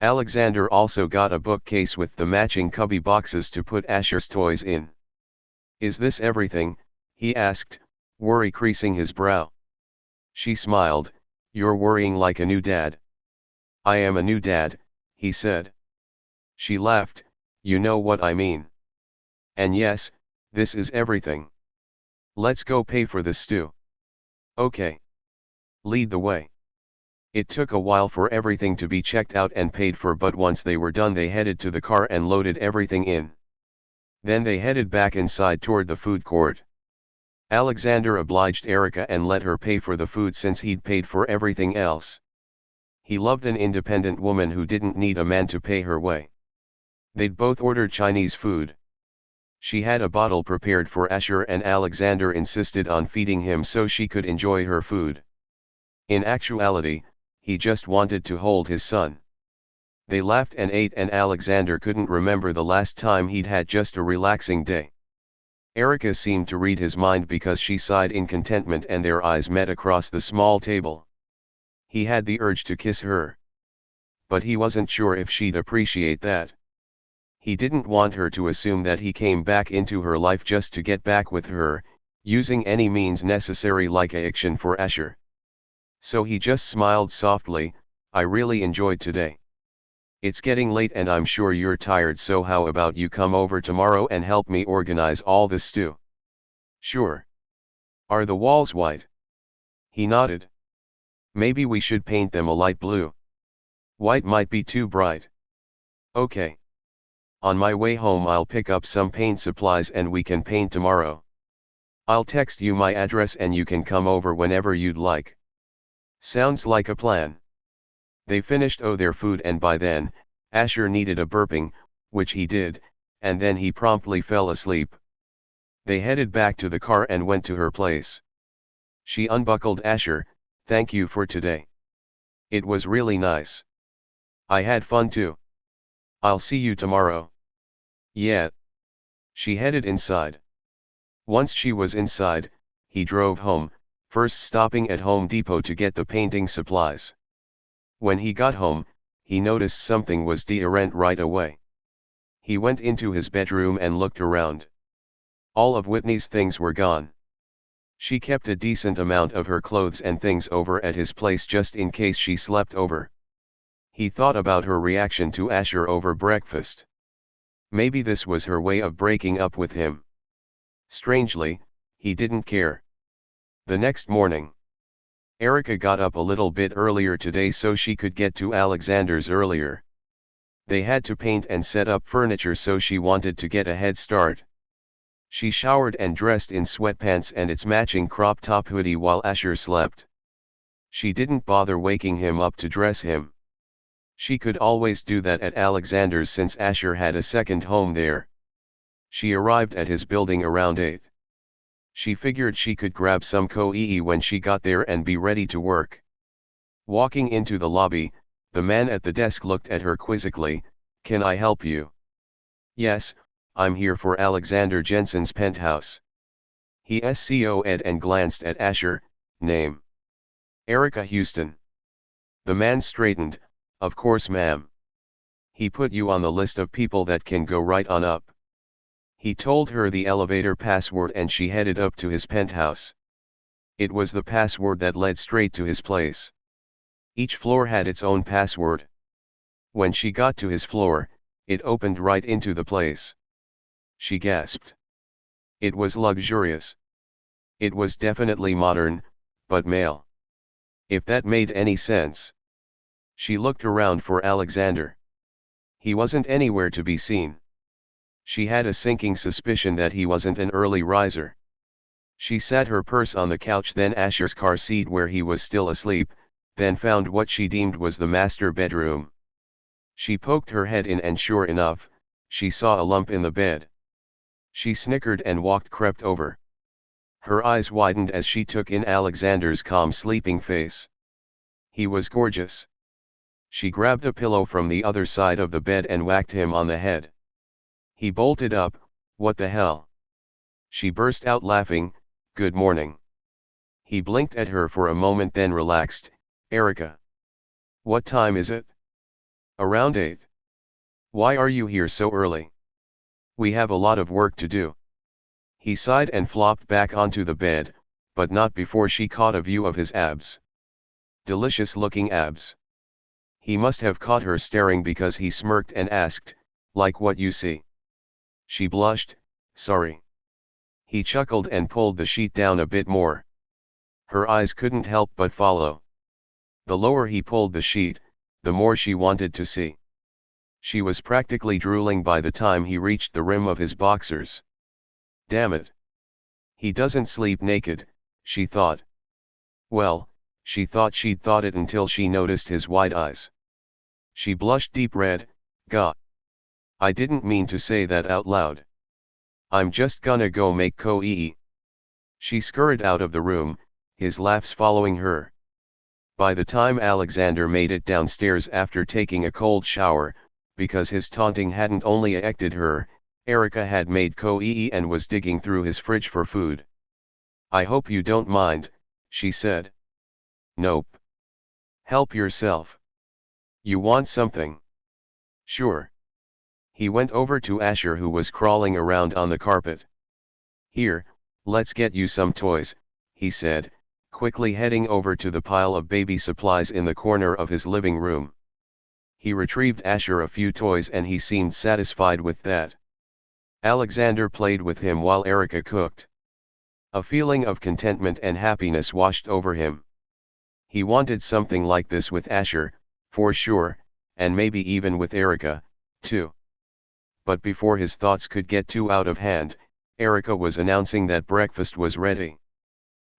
Alexander also got a bookcase with the matching cubby boxes to put Asher's toys in. "Is this everything?" he asked, worry creasing his brow. She smiled. "You're worrying like a new dad." "I am a new dad," he said. She laughed. "You know what I mean. And yes, this is everything. Let's go pay for the stew." "Okay. Lead the way." It took a while for everything to be checked out and paid for, but once they were done they headed to the car and loaded everything in. Then they headed back inside toward the food court. Alexander obliged Erika and let her pay for the food since he'd paid for everything else. He loved an independent woman who didn't need a man to pay her way. They'd both ordered Chinese food. She had a bottle prepared for Asher, and Alexander insisted on feeding him so she could enjoy her food. In actuality, he just wanted to hold his son. They laughed and ate, and Alexander couldn't remember the last time he'd had just a relaxing day. Erika seemed to read his mind because she sighed in contentment and their eyes met across the small table. He had the urge to kiss her. But he wasn't sure if she'd appreciate that. He didn't want her to assume that he came back into her life just to get back with her, using any means necessary like action for Asher. So he just smiled softly. "I really enjoyed today. It's getting late and I'm sure you're tired, so how about you come over tomorrow and help me organize all the stew?" "Sure." "Are the walls white?" He nodded. "Maybe we should paint them a light blue. White might be too bright." "Okay. On my way home I'll pick up some paint supplies and we can paint tomorrow. I'll text you my address and you can come over whenever you'd like." "Sounds like a plan." They finished their food, and by then, Asher needed a burping, which he did, and then he promptly fell asleep. They headed back to the car and went to her place. She unbuckled Asher. "Thank you for today. It was really nice. I had fun too. I'll see you tomorrow." "Yeah." She headed inside. Once she was inside, he drove home, first stopping at Home Depot to get the painting supplies. When he got home, he noticed something was different right away. He went into his bedroom and looked around. All of Whitney's things were gone. She kept a decent amount of her clothes and things over at his place just in case she slept over. He thought about her reaction to Asher over breakfast. Maybe this was her way of breaking up with him. Strangely, he didn't care. The next morning, Erika got up a little bit earlier today so she could get to Alexander's earlier. They had to paint and set up furniture, so she wanted to get a head start. She showered and dressed in sweatpants and its matching crop top hoodie while Asher slept. She didn't bother waking him up to dress him. She could always do that at Alexander's since Asher had a second home there. She arrived at his building around 8. She figured she could grab some coee when she got there and be ready to work. Walking into the lobby, the man at the desk looked at her quizzically. "Can I help you?" "Yes, I'm here for Alexander Jenson's penthouse." He SCO'd and glanced at Asher. "Name?" "Erika Houston." The man straightened. "Of course, ma'am. He put you on the list of people that can go right on up." He told her the elevator password and she headed up to his penthouse. It was the password that led straight to his place. Each floor had its own password. When she got to his floor, it opened right into the place. She gasped. It was luxurious. It was definitely modern, but male. If that made any sense. She looked around for Alexander. He wasn't anywhere to be seen. She had a sinking suspicion that he wasn't an early riser. She sat her purse on the couch, then Asher's car seat where he was still asleep, then found what she deemed was the master bedroom. She poked her head in and sure enough, she saw a lump in the bed. She snickered and crept over. Her eyes widened as she took in Alexander's calm sleeping face. He was gorgeous. She grabbed a pillow from the other side of the bed and whacked him on the head. He bolted up. "What the hell?" She burst out laughing. "Good morning." He blinked at her for a moment then relaxed. "Erika. What time is it?" "Around 8. Why are you here so early?" "We have a lot of work to do." He sighed and flopped back onto the bed, but not before she caught a view of his abs. Delicious looking abs. He must have caught her staring because he smirked and asked, "Like what you see?" She blushed. "Sorry." He chuckled and pulled the sheet down a bit more. Her eyes couldn't help but follow. The lower he pulled the sheet, the more she wanted to see. She was practically drooling by the time he reached the rim of his boxers. Damn it. He doesn't sleep naked, she thought. Well, she thought she'd thought it until she noticed his wide eyes. She blushed deep red. "Gah. I didn't mean to say that out loud. I'm just gonna go make coee." She scurried out of the room, his laughs following her. By the time Alexander made it downstairs after taking a cold shower, because his taunting hadn't only affected her, Erika had made coee and was digging through his fridge for food. "I hope you don't mind," she said. "Nope. Help yourself. You want something?" "Sure." He went over to Asher, who was crawling around on the carpet. "Here, let's get you some toys," he said, quickly heading over to the pile of baby supplies in the corner of his living room. He retrieved Asher a few toys and he seemed satisfied with that. Alexander played with him while Erika cooked. A feeling of contentment and happiness washed over him. He wanted something like this with Asher, for sure, and maybe even with Erika, too. But before his thoughts could get too out of hand, Erika was announcing that breakfast was ready.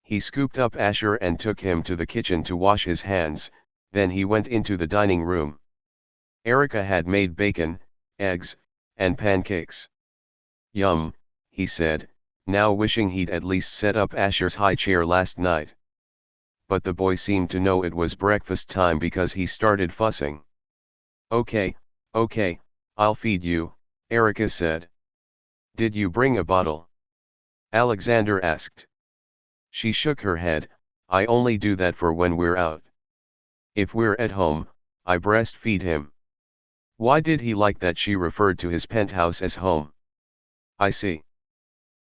He scooped up Asher and took him to the kitchen to wash his hands, then he went into the dining room. Erika had made bacon, eggs, and pancakes. "Yum," he said, now wishing he'd at least set up Asher's high chair last night. But the boy seemed to know it was breakfast time because he started fussing. Okay, I'll feed you," Erika said. "Did you bring a bottle?" Alexander asked. She shook her head. "I only do that for when we're out. If we're at home, I breastfeed him." Why did he like that she referred to his penthouse as home? "I see.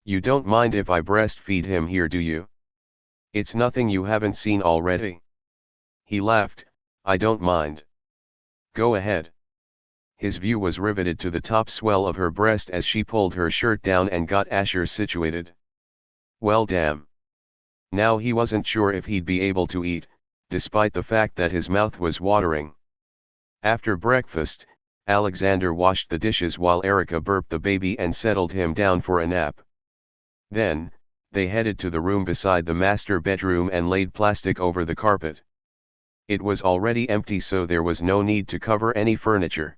You don't mind if I breastfeed him here, do you? It's nothing you haven't seen already." He laughed. "I don't mind. Go ahead." His view was riveted to the top swell of her breast as she pulled her shirt down and got Asher situated. "Well damn. Now he wasn't sure if he'd be able to eat, despite the fact that his mouth was watering. After breakfast, Alexander washed the dishes while Erika burped the baby and settled him down for a nap. Then, they headed to the room beside the master bedroom and laid plastic over the carpet. It was already empty, so there was no need to cover any furniture.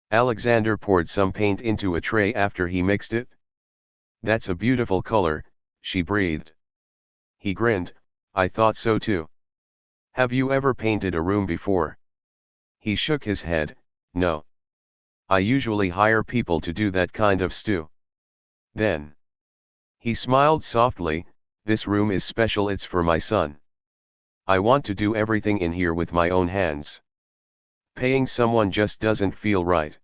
Alexander poured some paint into a tray after he mixed it. "That's a beautiful color," she breathed. He grinned. "I thought so too. Have you ever painted a room before?" He shook his head. "No. I usually hire people to do that kind of stew." Then he smiled softly. "This room is special, it's for my son. I want to do everything in here with my own hands. Paying someone just doesn't feel right."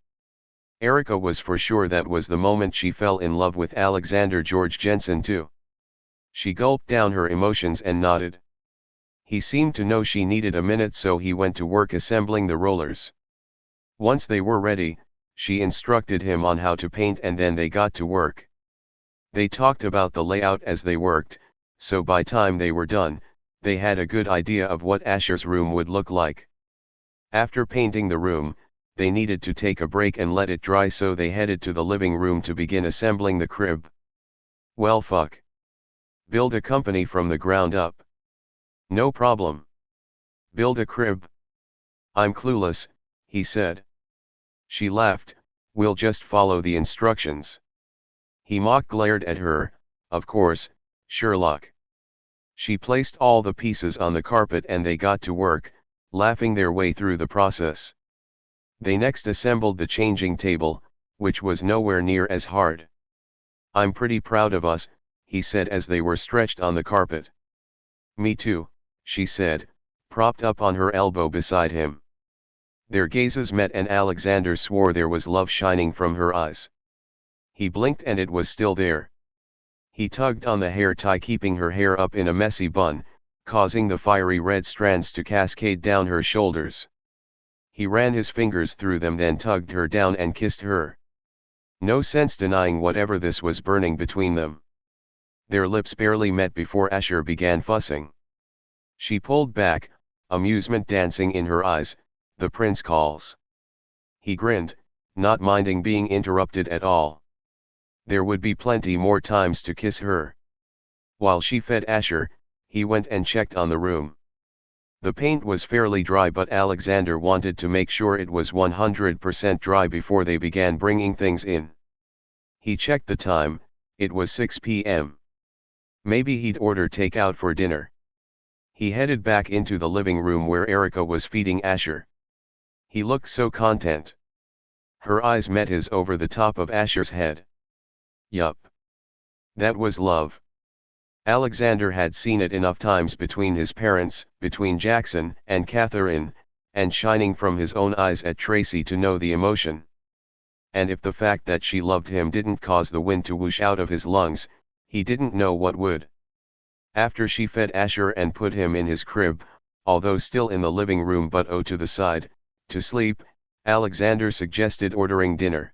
Erika was for sure that was the moment she fell in love with Alexander George Jenson too. She gulped down her emotions and nodded. He seemed to know she needed a minute, so he went to work assembling the rollers. Once they were ready, she instructed him on how to paint and then they got to work. They talked about the layout as they worked, so by time they were done, they had a good idea of what Asher's room would look like. After painting the room, they needed to take a break and let it dry, so they headed to the living room to begin assembling the crib. "Well, fuck. Build a company from the ground up." "No problem. Build a crib?" "I'm clueless," he said. She laughed. "We'll just follow the instructions." He mock glared at her. "Of course, Sherlock." She placed all the pieces on the carpet and they got to work, laughing their way through the process. They next assembled the changing table, which was nowhere near as hard. "I'm pretty proud of us," he said as they were stretched on the carpet. "Me too," she said, propped up on her elbow beside him. Their gazes met and Alexander swore there was love shining from her eyes. He blinked and it was still there. He tugged on the hair tie, keeping her hair up in a messy bun, causing the fiery red strands to cascade down her shoulders. He ran his fingers through them, then tugged her down and kissed her. No sense denying whatever this was burning between them. Their lips barely met before Asher began fussing. She pulled back, amusement dancing in her eyes. "The prince calls." He grinned, not minding being interrupted at all. There would be plenty more times to kiss her. While she fed Asher, he went and checked on the room. The paint was fairly dry, but Alexander wanted to make sure it was 100% dry before they began bringing things in. He checked the time. It was 6 p.m. Maybe he'd order takeout for dinner. He headed back into the living room where Erika was feeding Asher. He looked so content. Her eyes met his over the top of Asher's head. Yup. That was love. Alexander had seen it enough times between his parents, between Jackson and Catherine, and shining from his own eyes at Tracy to know the emotion. And if the fact that she loved him didn't cause the wind to whoosh out of his lungs, he didn't know what would. After she fed Asher and put him in his crib, although still in the living room but to the side, to sleep, Alexander suggested ordering dinner.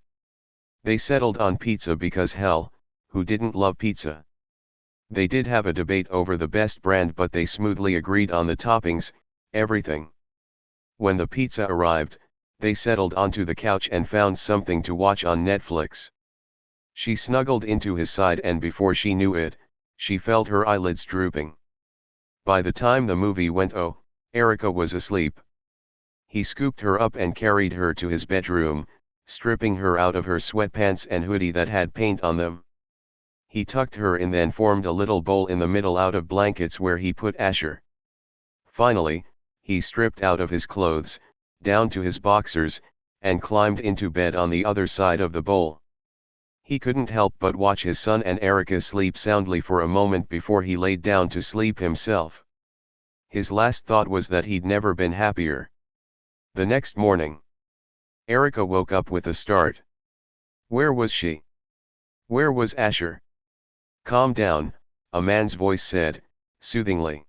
They settled on pizza because hell, who didn't love pizza? They did have a debate over the best brand, but they smoothly agreed on the toppings, everything. When the pizza arrived, they settled onto the couch and found something to watch on Netflix. She snuggled into his side and before she knew it, she felt her eyelids drooping. By the time the movie went, Erika was asleep. He scooped her up and carried her to his bedroom, stripping her out of her sweatpants and hoodie that had paint on them. He tucked her in, then formed a little bowl in the middle out of blankets where he put Asher. Finally, he stripped out of his clothes, down to his boxers, and climbed into bed on the other side of the bowl. He couldn't help but watch his son and Erika sleep soundly for a moment before he laid down to sleep himself. His last thought was that he'd never been happier. The next morning, Erika woke up with a start. Where was she? Where was Asher? "Calm down," a man's voice said, soothingly.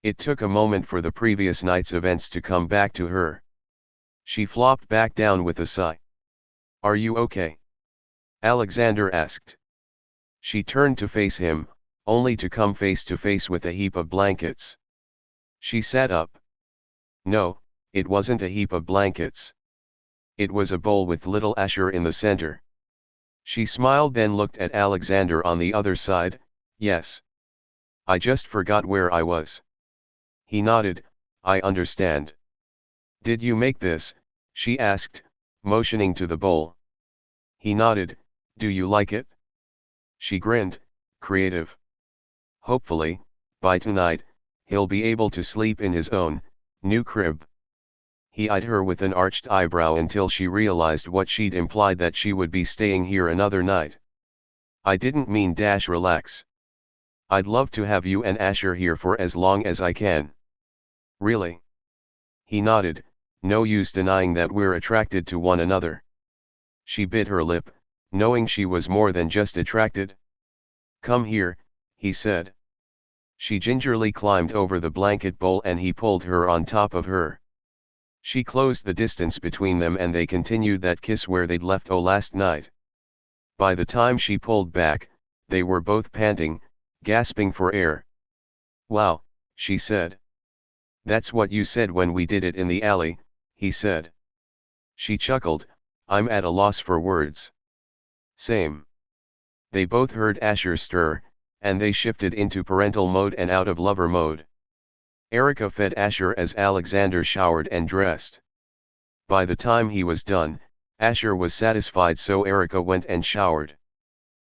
It took a moment for the previous night's events to come back to her. She flopped back down with a sigh. "Are you okay?" Alexander asked. She turned to face him. only to come face to face with a heap of blankets. She sat up. No, it wasn't a heap of blankets. It was a bowl with little Asher in the center. She smiled, then looked at Alexander on the other side. Yes. I just forgot where I was. He nodded. I understand. Did you make this? She asked, motioning to the bowl. He nodded. Do you like it? She grinned. Creative. Hopefully, by tonight, he'll be able to sleep in his own new crib. He eyed her with an arched eyebrow until she realized what she'd implied, that she would be staying here another night. I didn't mean relax. I'd love to have you and Asher here for as long as I can. Really? He nodded. No use denying that we're attracted to one another. She bit her lip, knowing she was more than just attracted. Come here, he said. She gingerly climbed over the blanket bowl and he pulled her on top of her. She closed the distance between them and they continued that kiss where they'd left last night. By the time she pulled back, they were both panting, gasping for air. Wow, she said. That's what you said when we did it in the alley, he said. She chuckled. I'm at a loss for words. Same. They both heard Asher stir, and they shifted into parental mode and out of lover mode. Erika fed Asher as Alexander showered and dressed. By the time he was done, Asher was satisfied, so Erika went and showered.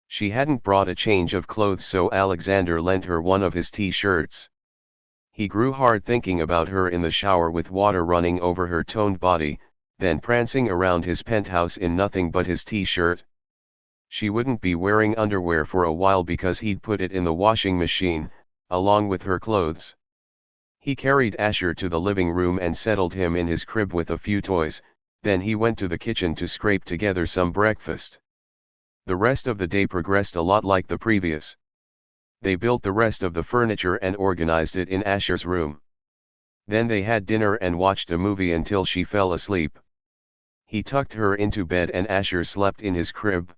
She hadn't brought a change of clothes, so Alexander lent her one of his t-shirts. He grew hard thinking about her in the shower with water running over her toned body, then prancing around his penthouse in nothing but his t-shirt. She wouldn't be wearing underwear for a while because he'd put it in the washing machine, along with her clothes. He carried Asher to the living room and settled him in his crib with a few toys, then he went to the kitchen to scrape together some breakfast. The rest of the day progressed a lot like the previous. They built the rest of the furniture and organized it in Asher's room. Then they had dinner and watched a movie until she fell asleep. He tucked her into bed and Asher slept in his crib.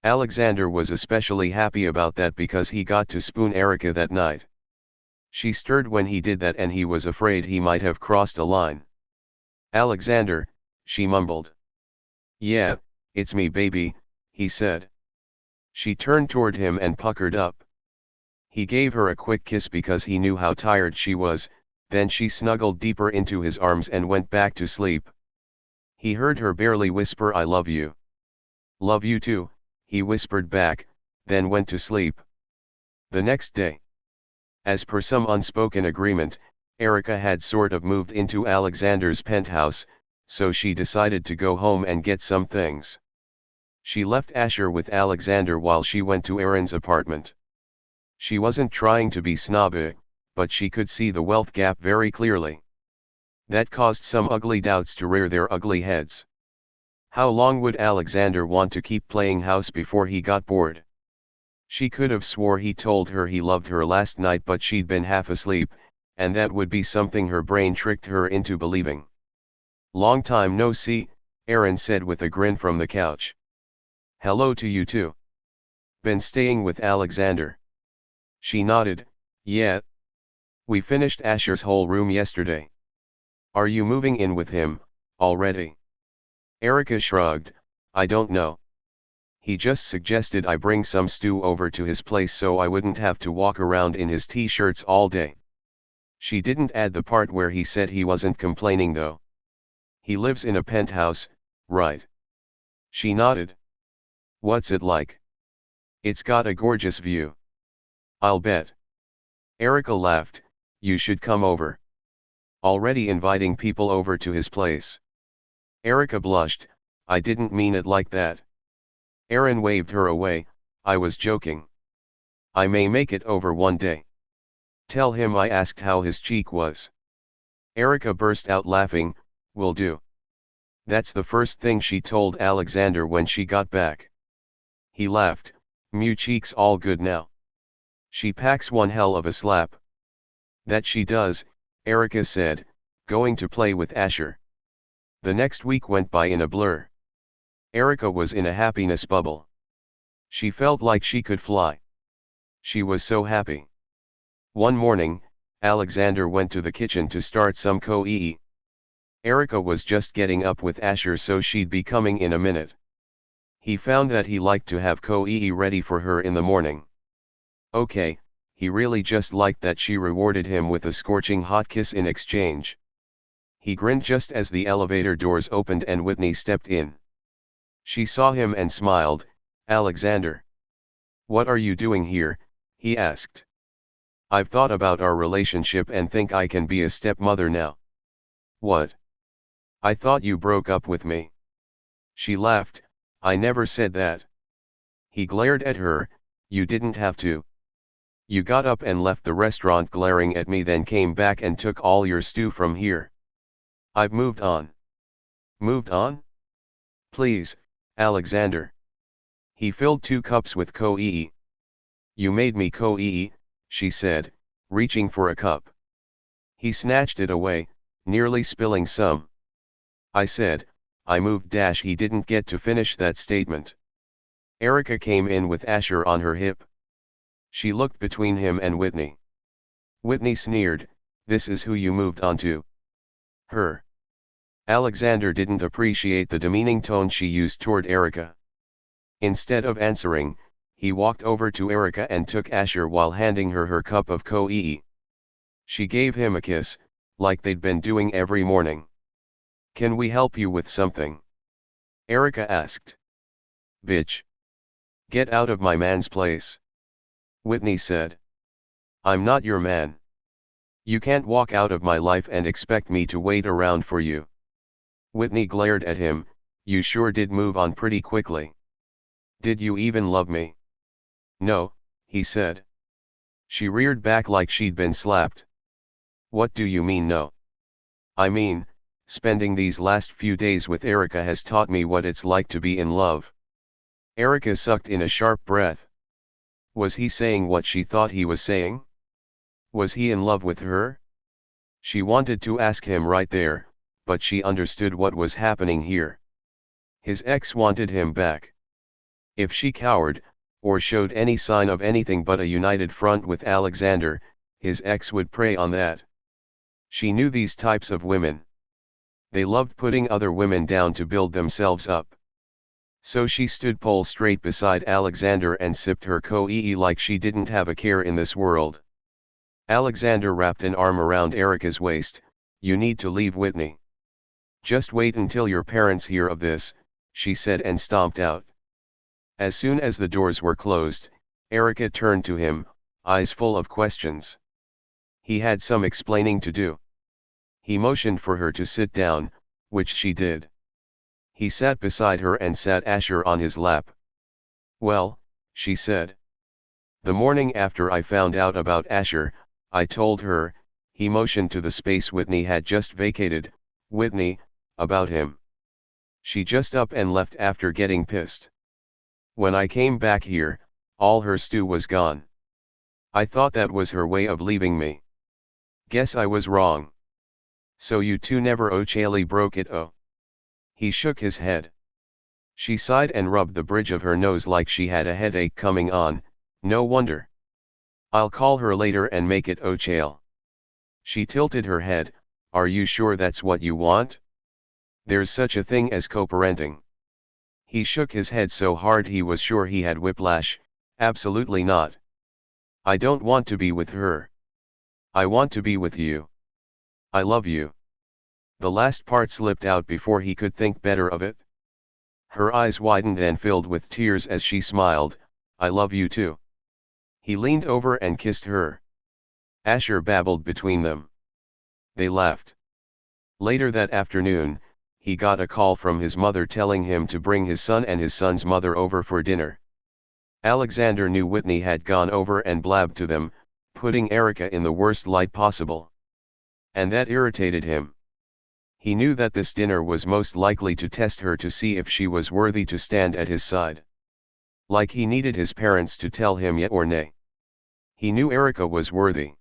Alexander was especially happy about that because he got to spoon Erika that night. She stirred when he did that and he was afraid he might have crossed a line. Alexander, she mumbled. Yeah, it's me, baby, he said. She turned toward him and puckered up. He gave her a quick kiss because he knew how tired she was, then she snuggled deeper into his arms and went back to sleep. He heard her barely whisper, I love you. Love you too, he whispered back, then went to sleep. The next day. As per some unspoken agreement, Erika had sort of moved into Alexander's penthouse, so she decided to go home and get some things. She left Asher with Alexander while she went to Aaron's apartment. She wasn't trying to be snobby, but she could see the wealth gap very clearly. That caused some ugly doubts to rear their ugly heads. How long would Alexander want to keep playing house before he got bored? She could have swore he told her he loved her last night, but she'd been half asleep, and that would be something her brain tricked her into believing. Long time no see, Aaron said with a grin from the couch. Hello to you too. Been staying with Alexander? She nodded. Yeah. We finished Asher's whole room yesterday. Are you moving in with him, already? Erika shrugged. I don't know. He just suggested I bring some stew over to his place so I wouldn't have to walk around in his t-shirts all day. She didn't add the part where he said he wasn't complaining though. He lives in a penthouse, right? She nodded. What's it like? It's got a gorgeous view. I'll bet. Erika laughed. You should come over. Already inviting people over to his place. Erika blushed. I didn't mean it like that. Aaron waved her away. I was joking. I may make it over one day. Tell him I asked how his cheek was. Erika burst out laughing. Will do. That's the first thing she told Alexander when she got back. He laughed. Mew cheeks all good now. She packs one hell of a slap. That she does, Erika said, going to play with Asher. The next week went by in a blur. Erika was in a happiness bubble. She felt like she could fly. She was so happy. One morning, Alexander went to the kitchen to start some koii. Erika was just getting up with Asher, so she'd be coming in a minute. He found that he liked to have koii ready for her in the morning. Okay, he really just liked that she rewarded him with a scorching hot kiss in exchange. He grinned just as the elevator doors opened and Whitney stepped in. She saw him and smiled. "Alexander. What are you doing here?" he asked. "I've thought about our relationship and think I can be a stepmother now." "What? I thought you broke up with me." She laughed. "I never said that." He glared at her. "You didn't have to. You got up and left the restaurant glaring at me, then came back and took all your stew from here." "I've moved on." "Moved on? Please, Alexander." He filled 2 cups with koii. "You made me koii," she said, reaching for a cup. He snatched it away, nearly spilling some. "I said, I moved." He didn't get to finish that statement. Erika came in with Asher on her hip. She looked between him and Whitney. Whitney sneered, "This is who you moved on to?" "Her." Alexander didn't appreciate the demeaning tone she used toward Erika. Instead of answering, he walked over to Erika and took Asher while handing her her cup of koii. She gave him a kiss, like they'd been doing every morning. "Can we help you with something?" Erika asked. "Bitch. Get out of my man's place," Whitney said. "I'm not your man. You can't walk out of my life and expect me to wait around for you." Whitney glared at him. "You sure did move on pretty quickly. Did you even love me?" "No," he said. She reared back like she'd been slapped. "What do you mean no?" "I mean, spending these last few days with Erika has taught me what it's like to be in love." Erika sucked in a sharp breath. Was he saying what she thought he was saying? Was he in love with her? She wanted to ask him right there, but she understood what was happening here. His ex wanted him back. If she cowered, or showed any sign of anything but a united front with Alexander, his ex would prey on that. She knew these types of women. They loved putting other women down to build themselves up. So she stood pole straight beside Alexander and sipped her koii like she didn't have a care in this world. Alexander wrapped an arm around Erika's waist. "You need to leave Whitney. Just wait until your parents hear of this," she said and stomped out. As soon as the doors were closed, Erika turned to him, eyes full of questions. He had some explaining to do. He motioned for her to sit down, which she did. He sat beside her and sat Asher on his lap. "Well," she said. "The morning after I found out about Asher, I told her," he motioned to the space Whitney had just vacated, "Whitney, about him. She just up and left after getting pissed. When I came back here, all her stew was gone. I thought that was her way of leaving me. Guess I was wrong. So you two never actually broke it, oh?" He shook his head. She sighed and rubbed the bridge of her nose like she had a headache coming on. "No wonder. I'll call her later and make it ochale." She tilted her head. "Are you sure that's what you want? There's such a thing as co-parenting." He shook his head so hard he was sure he had whiplash. "Absolutely not. I don't want to be with her. I want to be with you. I love you." The last part slipped out before he could think better of it. Her eyes widened and filled with tears as she smiled. "I love you too." He leaned over and kissed her. Asher babbled between them. They laughed. Later that afternoon, he got a call from his mother telling him to bring his son and his son's mother over for dinner. Alexander knew Whitney had gone over and blabbed to them, putting Erika in the worst light possible. And that irritated him. He knew that this dinner was most likely to test her to see if she was worthy to stand at his side. Like he needed his parents to tell him yet or nay. He knew Erika was worthy.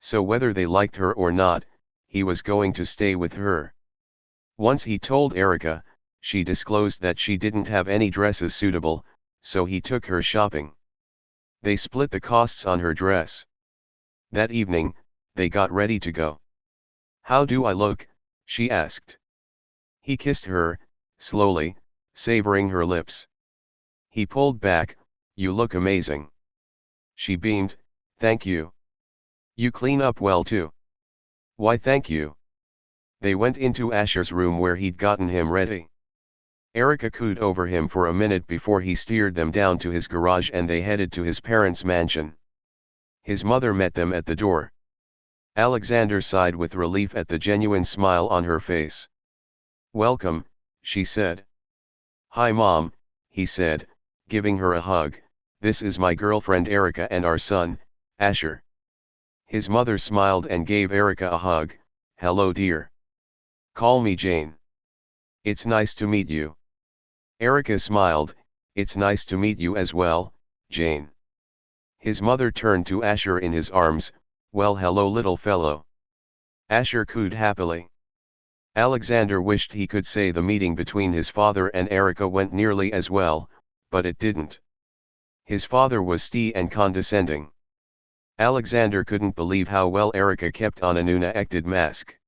So whether they liked her or not, he was going to stay with her. Once he told Erika, she disclosed that she didn't have any dresses suitable, so he took her shopping. They split the costs on her dress. That evening, they got ready to go. "How do I look?" she asked. He kissed her, slowly, savoring her lips. He pulled back. "You look amazing." She beamed. "Thank you. You clean up well too." "Why thank you." They went into Asher's room where he'd gotten him ready. Erika cooed over him for a minute before he steered them down to his garage and they headed to his parents' mansion. His mother met them at the door. Alexander sighed with relief at the genuine smile on her face. "Welcome," she said. "Hi Mom," he said, giving her a hug. "This is my girlfriend Erika and our son, Asher." His mother smiled and gave Erika a hug. "Hello dear. Call me Jane." "It's nice to meet you." Erika smiled. "It's nice to meet you as well, Jane." His mother turned to Asher in his arms. "Well, hello little fellow." Asher cooed happily. Alexander wished he could say the meeting between his father and Erika went nearly as well, but it didn't. His father was steady and condescending. Alexander couldn't believe how well Erika kept on an una-acted mask.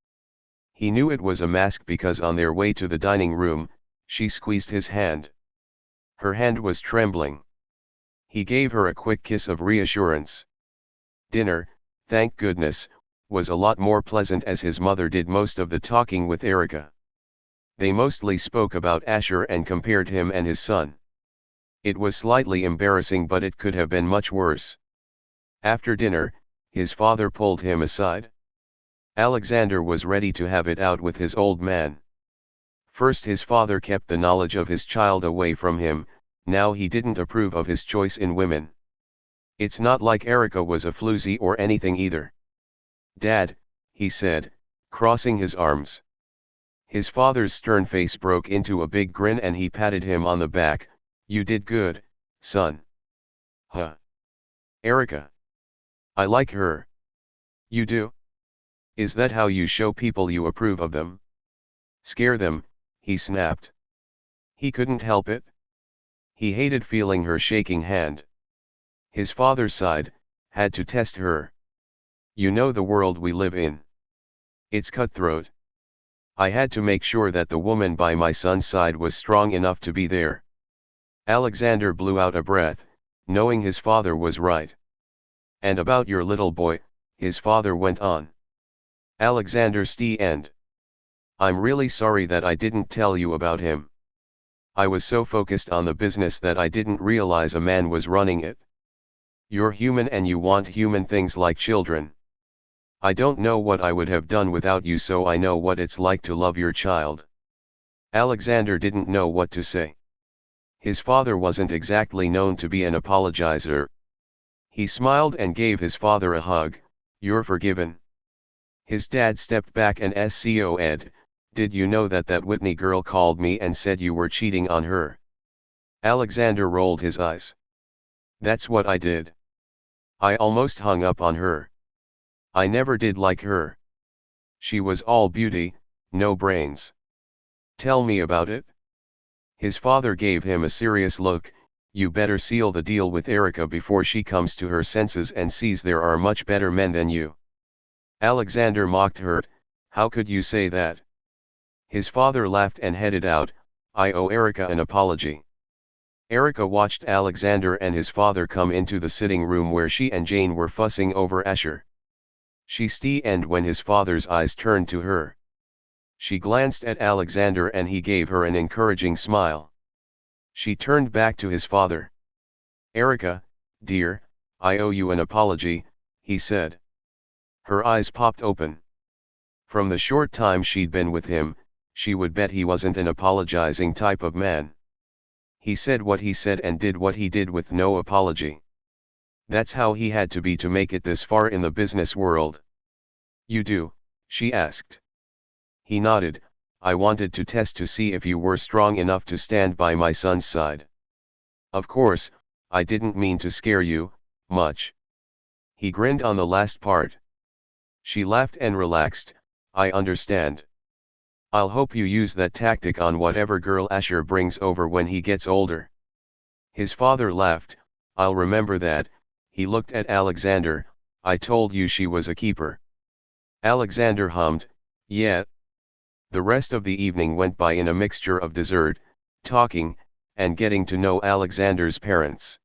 He knew it was a mask because on their way to the dining room, she squeezed his hand. Her hand was trembling. He gave her a quick kiss of reassurance. Dinner, thank goodness, was a lot more pleasant as his mother did most of the talking with Erika. They mostly spoke about Asher and compared him and his son. It was slightly embarrassing, but it could have been much worse. After dinner, his father pulled him aside. Alexander was ready to have it out with his old man. First his father kept the knowledge of his child away from him, now he didn't approve of his choice in women. It's not like Erika was a floozy or anything either. "Dad," he said, crossing his arms. His father's stern face broke into a big grin and he patted him on the back. "You did good, son." "Huh. Erika. I like her." "You do? Is that how you show people you approve of them?" "Scare them," he snapped. He couldn't help it. He hated feeling her shaking hand. His father sighed. "Had to test her. You know the world we live in. It's cutthroat. I had to make sure that the woman by my son's side was strong enough to be there." Alexander blew out a breath, knowing his father was right. "And about your little boy," his father went on. Alexander and "I'm really sorry that I didn't tell you about him. I was so focused on the business that I didn't realize a man was running it. You're human and you want human things like children. I don't know what I would have done without you, so I know what it's like to love your child." Alexander didn't know what to say. His father wasn't exactly known to be an apologizer. He smiled and gave his father a hug. "You're forgiven." His dad stepped back and said, "Did you know that Whitney girl called me and said you were cheating on her?" Alexander rolled his eyes. "That's what I did. I almost hung up on her. I never did like her. She was all beauty, no brains." "Tell me about it." His father gave him a serious look. "You better seal the deal with Erika before she comes to her senses and sees there are much better men than you." Alexander mocked, hurt. "How could you say that?" His father laughed and headed out. "I owe Erika an apology." Erika watched Alexander and his father come into the sitting room where she and Jane were fussing over Asher. She and when his father's eyes turned to her. She glanced at Alexander and he gave her an encouraging smile. She turned back to his father. "Erika, dear, I owe you an apology," he said. Her eyes popped open. From the short time she'd been with him, she would bet he wasn't an apologizing type of man. He said what he said and did what he did with no apology. That's how he had to be to make it this far in the business world. "You do?" she asked. He nodded. "I wanted to test to see if you were strong enough to stand by my son's side. Of course, I didn't mean to scare you, much." He grinned on the last part. She laughed and relaxed. "I understand. I'll hope you use that tactic on whatever girl Asher brings over when he gets older." His father laughed. "I'll remember that, He looked at Alexander. I told you she was a keeper. Alexander hummed, yeah. The rest of the evening went by in a mixture of dessert, talking, and getting to know Alexander's parents.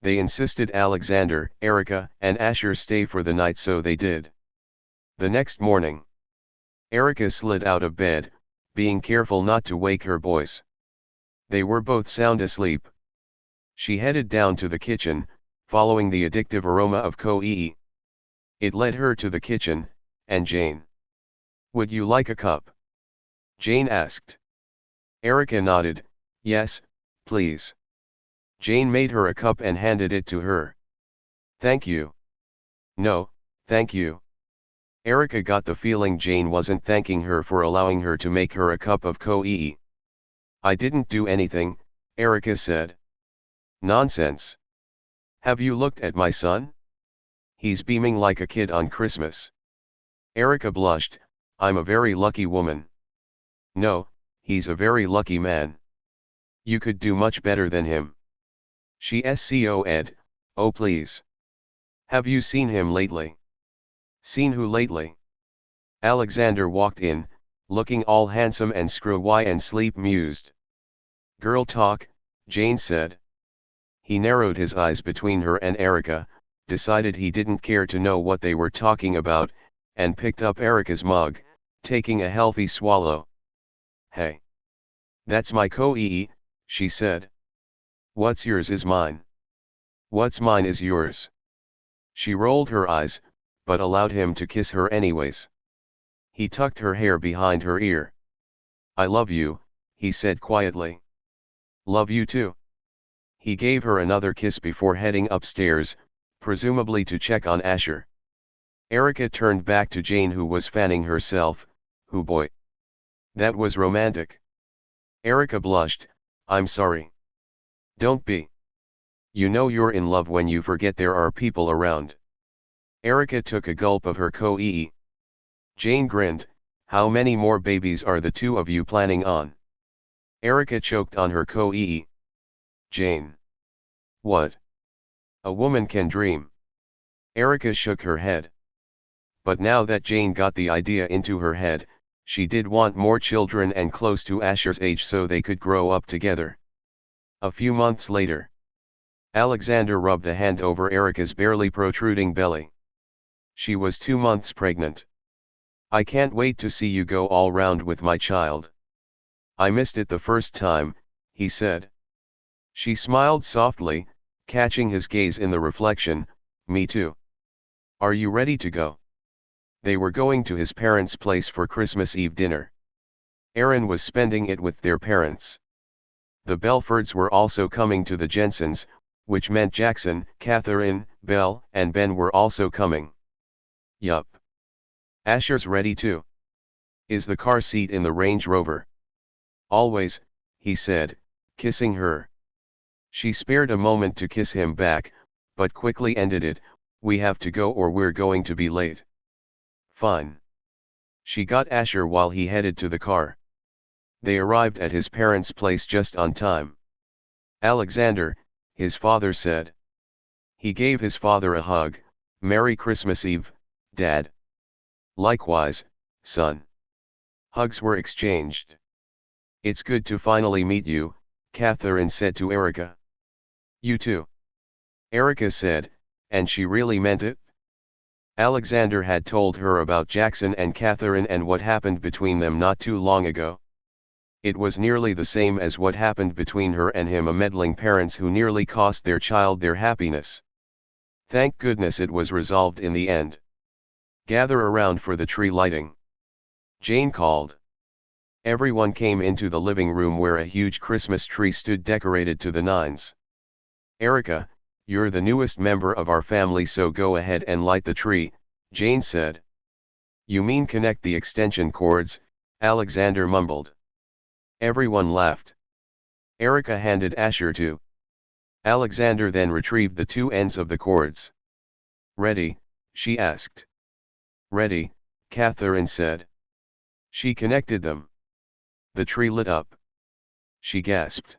They insisted Alexander, Erika, and Asher stay for the night, so they did. The next morning, Erika slid out of bed, being careful not to wake her boys. They were both sound asleep. She headed down to the kitchen, following the addictive aroma of Koii. It led her to the kitchen, and Jane. Would you like a cup? Jane asked. Erika nodded, yes, please. Jane made her a cup and handed it to her. Thank you. No, thank you. Erika got the feeling Jane wasn't thanking her for allowing her to make her a cup of Koii. I didn't do anything, Erika said. Nonsense. Have you looked at my son? He's beaming like a kid on Christmas. Erika blushed, I'm a very lucky woman. No, he's a very lucky man. You could do much better than him. She scoed, oh please. Have you seen him lately? Seen who lately? Alexander walked in, looking all handsome and screwy and sleep-mused. Girl talk, Jane said. He narrowed his eyes between her and Erika, decided he didn't care to know what they were talking about, and picked up Erika's mug, taking a healthy swallow. Hey. That's my Koii, she said. What's yours is mine. What's mine is yours. She rolled her eyes, but allowed him to kiss her anyways. He tucked her hair behind her ear. I love you, he said quietly. Love you too. He gave her another kiss before heading upstairs, presumably to check on Asher. Erika turned back to Jane, who was fanning herself. Who boy? That was romantic. Erika blushed, I'm sorry. Don't be. You know you're in love when you forget there are people around. Erika took a gulp of her Koii. Jane grinned, how many more babies are the two of you planning on? Erika choked on her Koii. Jane. What? A woman can dream. Erika shook her head. But now that Jane got the idea into her head, she did want more children and close to Asher's age so they could grow up together. A few months later, Alexander rubbed a hand over Erika's barely protruding belly. She was 2 months pregnant. I can't wait to see you go all round with my child. I missed it the first time, he said. She smiled softly, catching his gaze in the reflection, me too. Are you ready to go? They were going to his parents' place for Christmas Eve dinner. Aaron was spending it with their parents. The Belfords were also coming to the Jensons, which meant Jackson, Catherine, Belle, and Ben were also coming. Yup. Asher's ready too. Is the car seat in the Range Rover? Always, he said, kissing her. She spared a moment to kiss him back, but quickly ended it, we have to go or we're going to be late. Fine. She got Asher while he headed to the car. They arrived at his parents' place just on time. Alexander, his father said. He gave his father a hug. Merry Christmas Eve, Dad. Likewise, son. Hugs were exchanged. It's good to finally meet you, Catherine said to Erika. You too. Erika said, and she really meant it? Alexander had told her about Jackson and Catherine and what happened between them not too long ago. It was nearly the same as what happened between her and him, a meddling parents who nearly cost their child their happiness. Thank goodness it was resolved in the end. Gather around for the tree lighting. Jane called. Everyone came into the living room where a huge Christmas tree stood decorated to the nines. Erika, you're the newest member of our family, so go ahead and light the tree, Jane said. You mean connect the extension cords, Alexander mumbled. Everyone laughed. Erika handed Asher two. Alexander then retrieved the two ends of the cords. Ready? She asked. Ready, Catherine said. She connected them. The tree lit up. She gasped.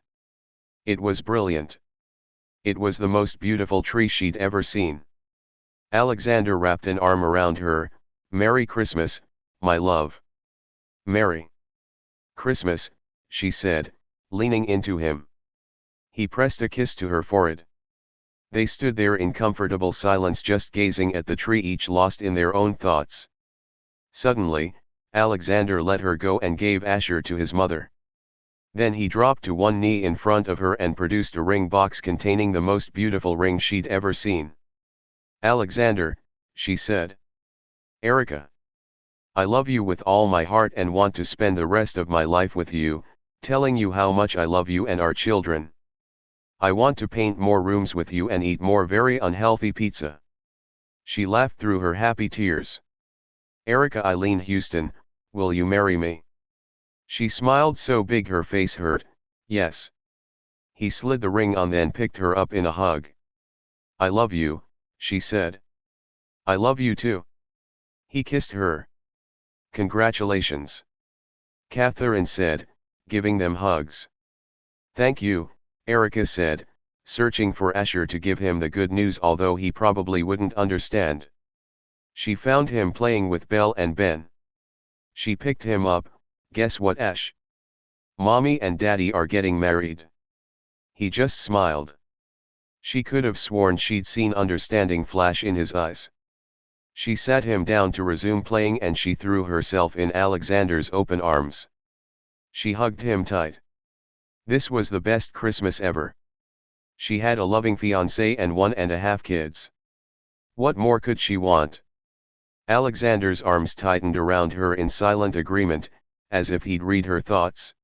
It was brilliant. It was the most beautiful tree she'd ever seen. Alexander wrapped an arm around her. "Merry Christmas, my love." "Merry Christmas," she said, leaning into him. He pressed a kiss to her forehead. They stood there in comfortable silence, just gazing at the tree, each lost in their own thoughts. Suddenly, Alexander let her go and gave Asher to his mother. Then he dropped to one knee in front of her and produced a ring box containing the most beautiful ring she'd ever seen. "Alexander," she said. "Erika. I love you with all my heart and want to spend the rest of my life with you, telling you how much I love you and our children. I want to paint more rooms with you and eat more very unhealthy pizza." She laughed through her happy tears. "Erika Eileen Houston, will you marry me?" She smiled so big her face hurt. "Yes." He slid the ring on, then picked her up in a hug. "I love you," she said. "I love you too." He kissed her. "Congratulations," Catherine said, giving them hugs. "Thank you," Erika said, searching for Asher to give him the good news, although he probably wouldn't understand. She found him playing with Belle and Ben. She picked him up. "Guess what, Ash? Mommy and Daddy are getting married." He just smiled. She could have sworn she'd seen understanding flash in his eyes. She sat him down to resume playing, and she threw herself in Alexander's open arms. She hugged him tight. This was the best Christmas ever. She had a loving fiancé and 1.5 kids. What more could she want? Alexander's arms tightened around her in silent agreement, as if he'd read her thoughts.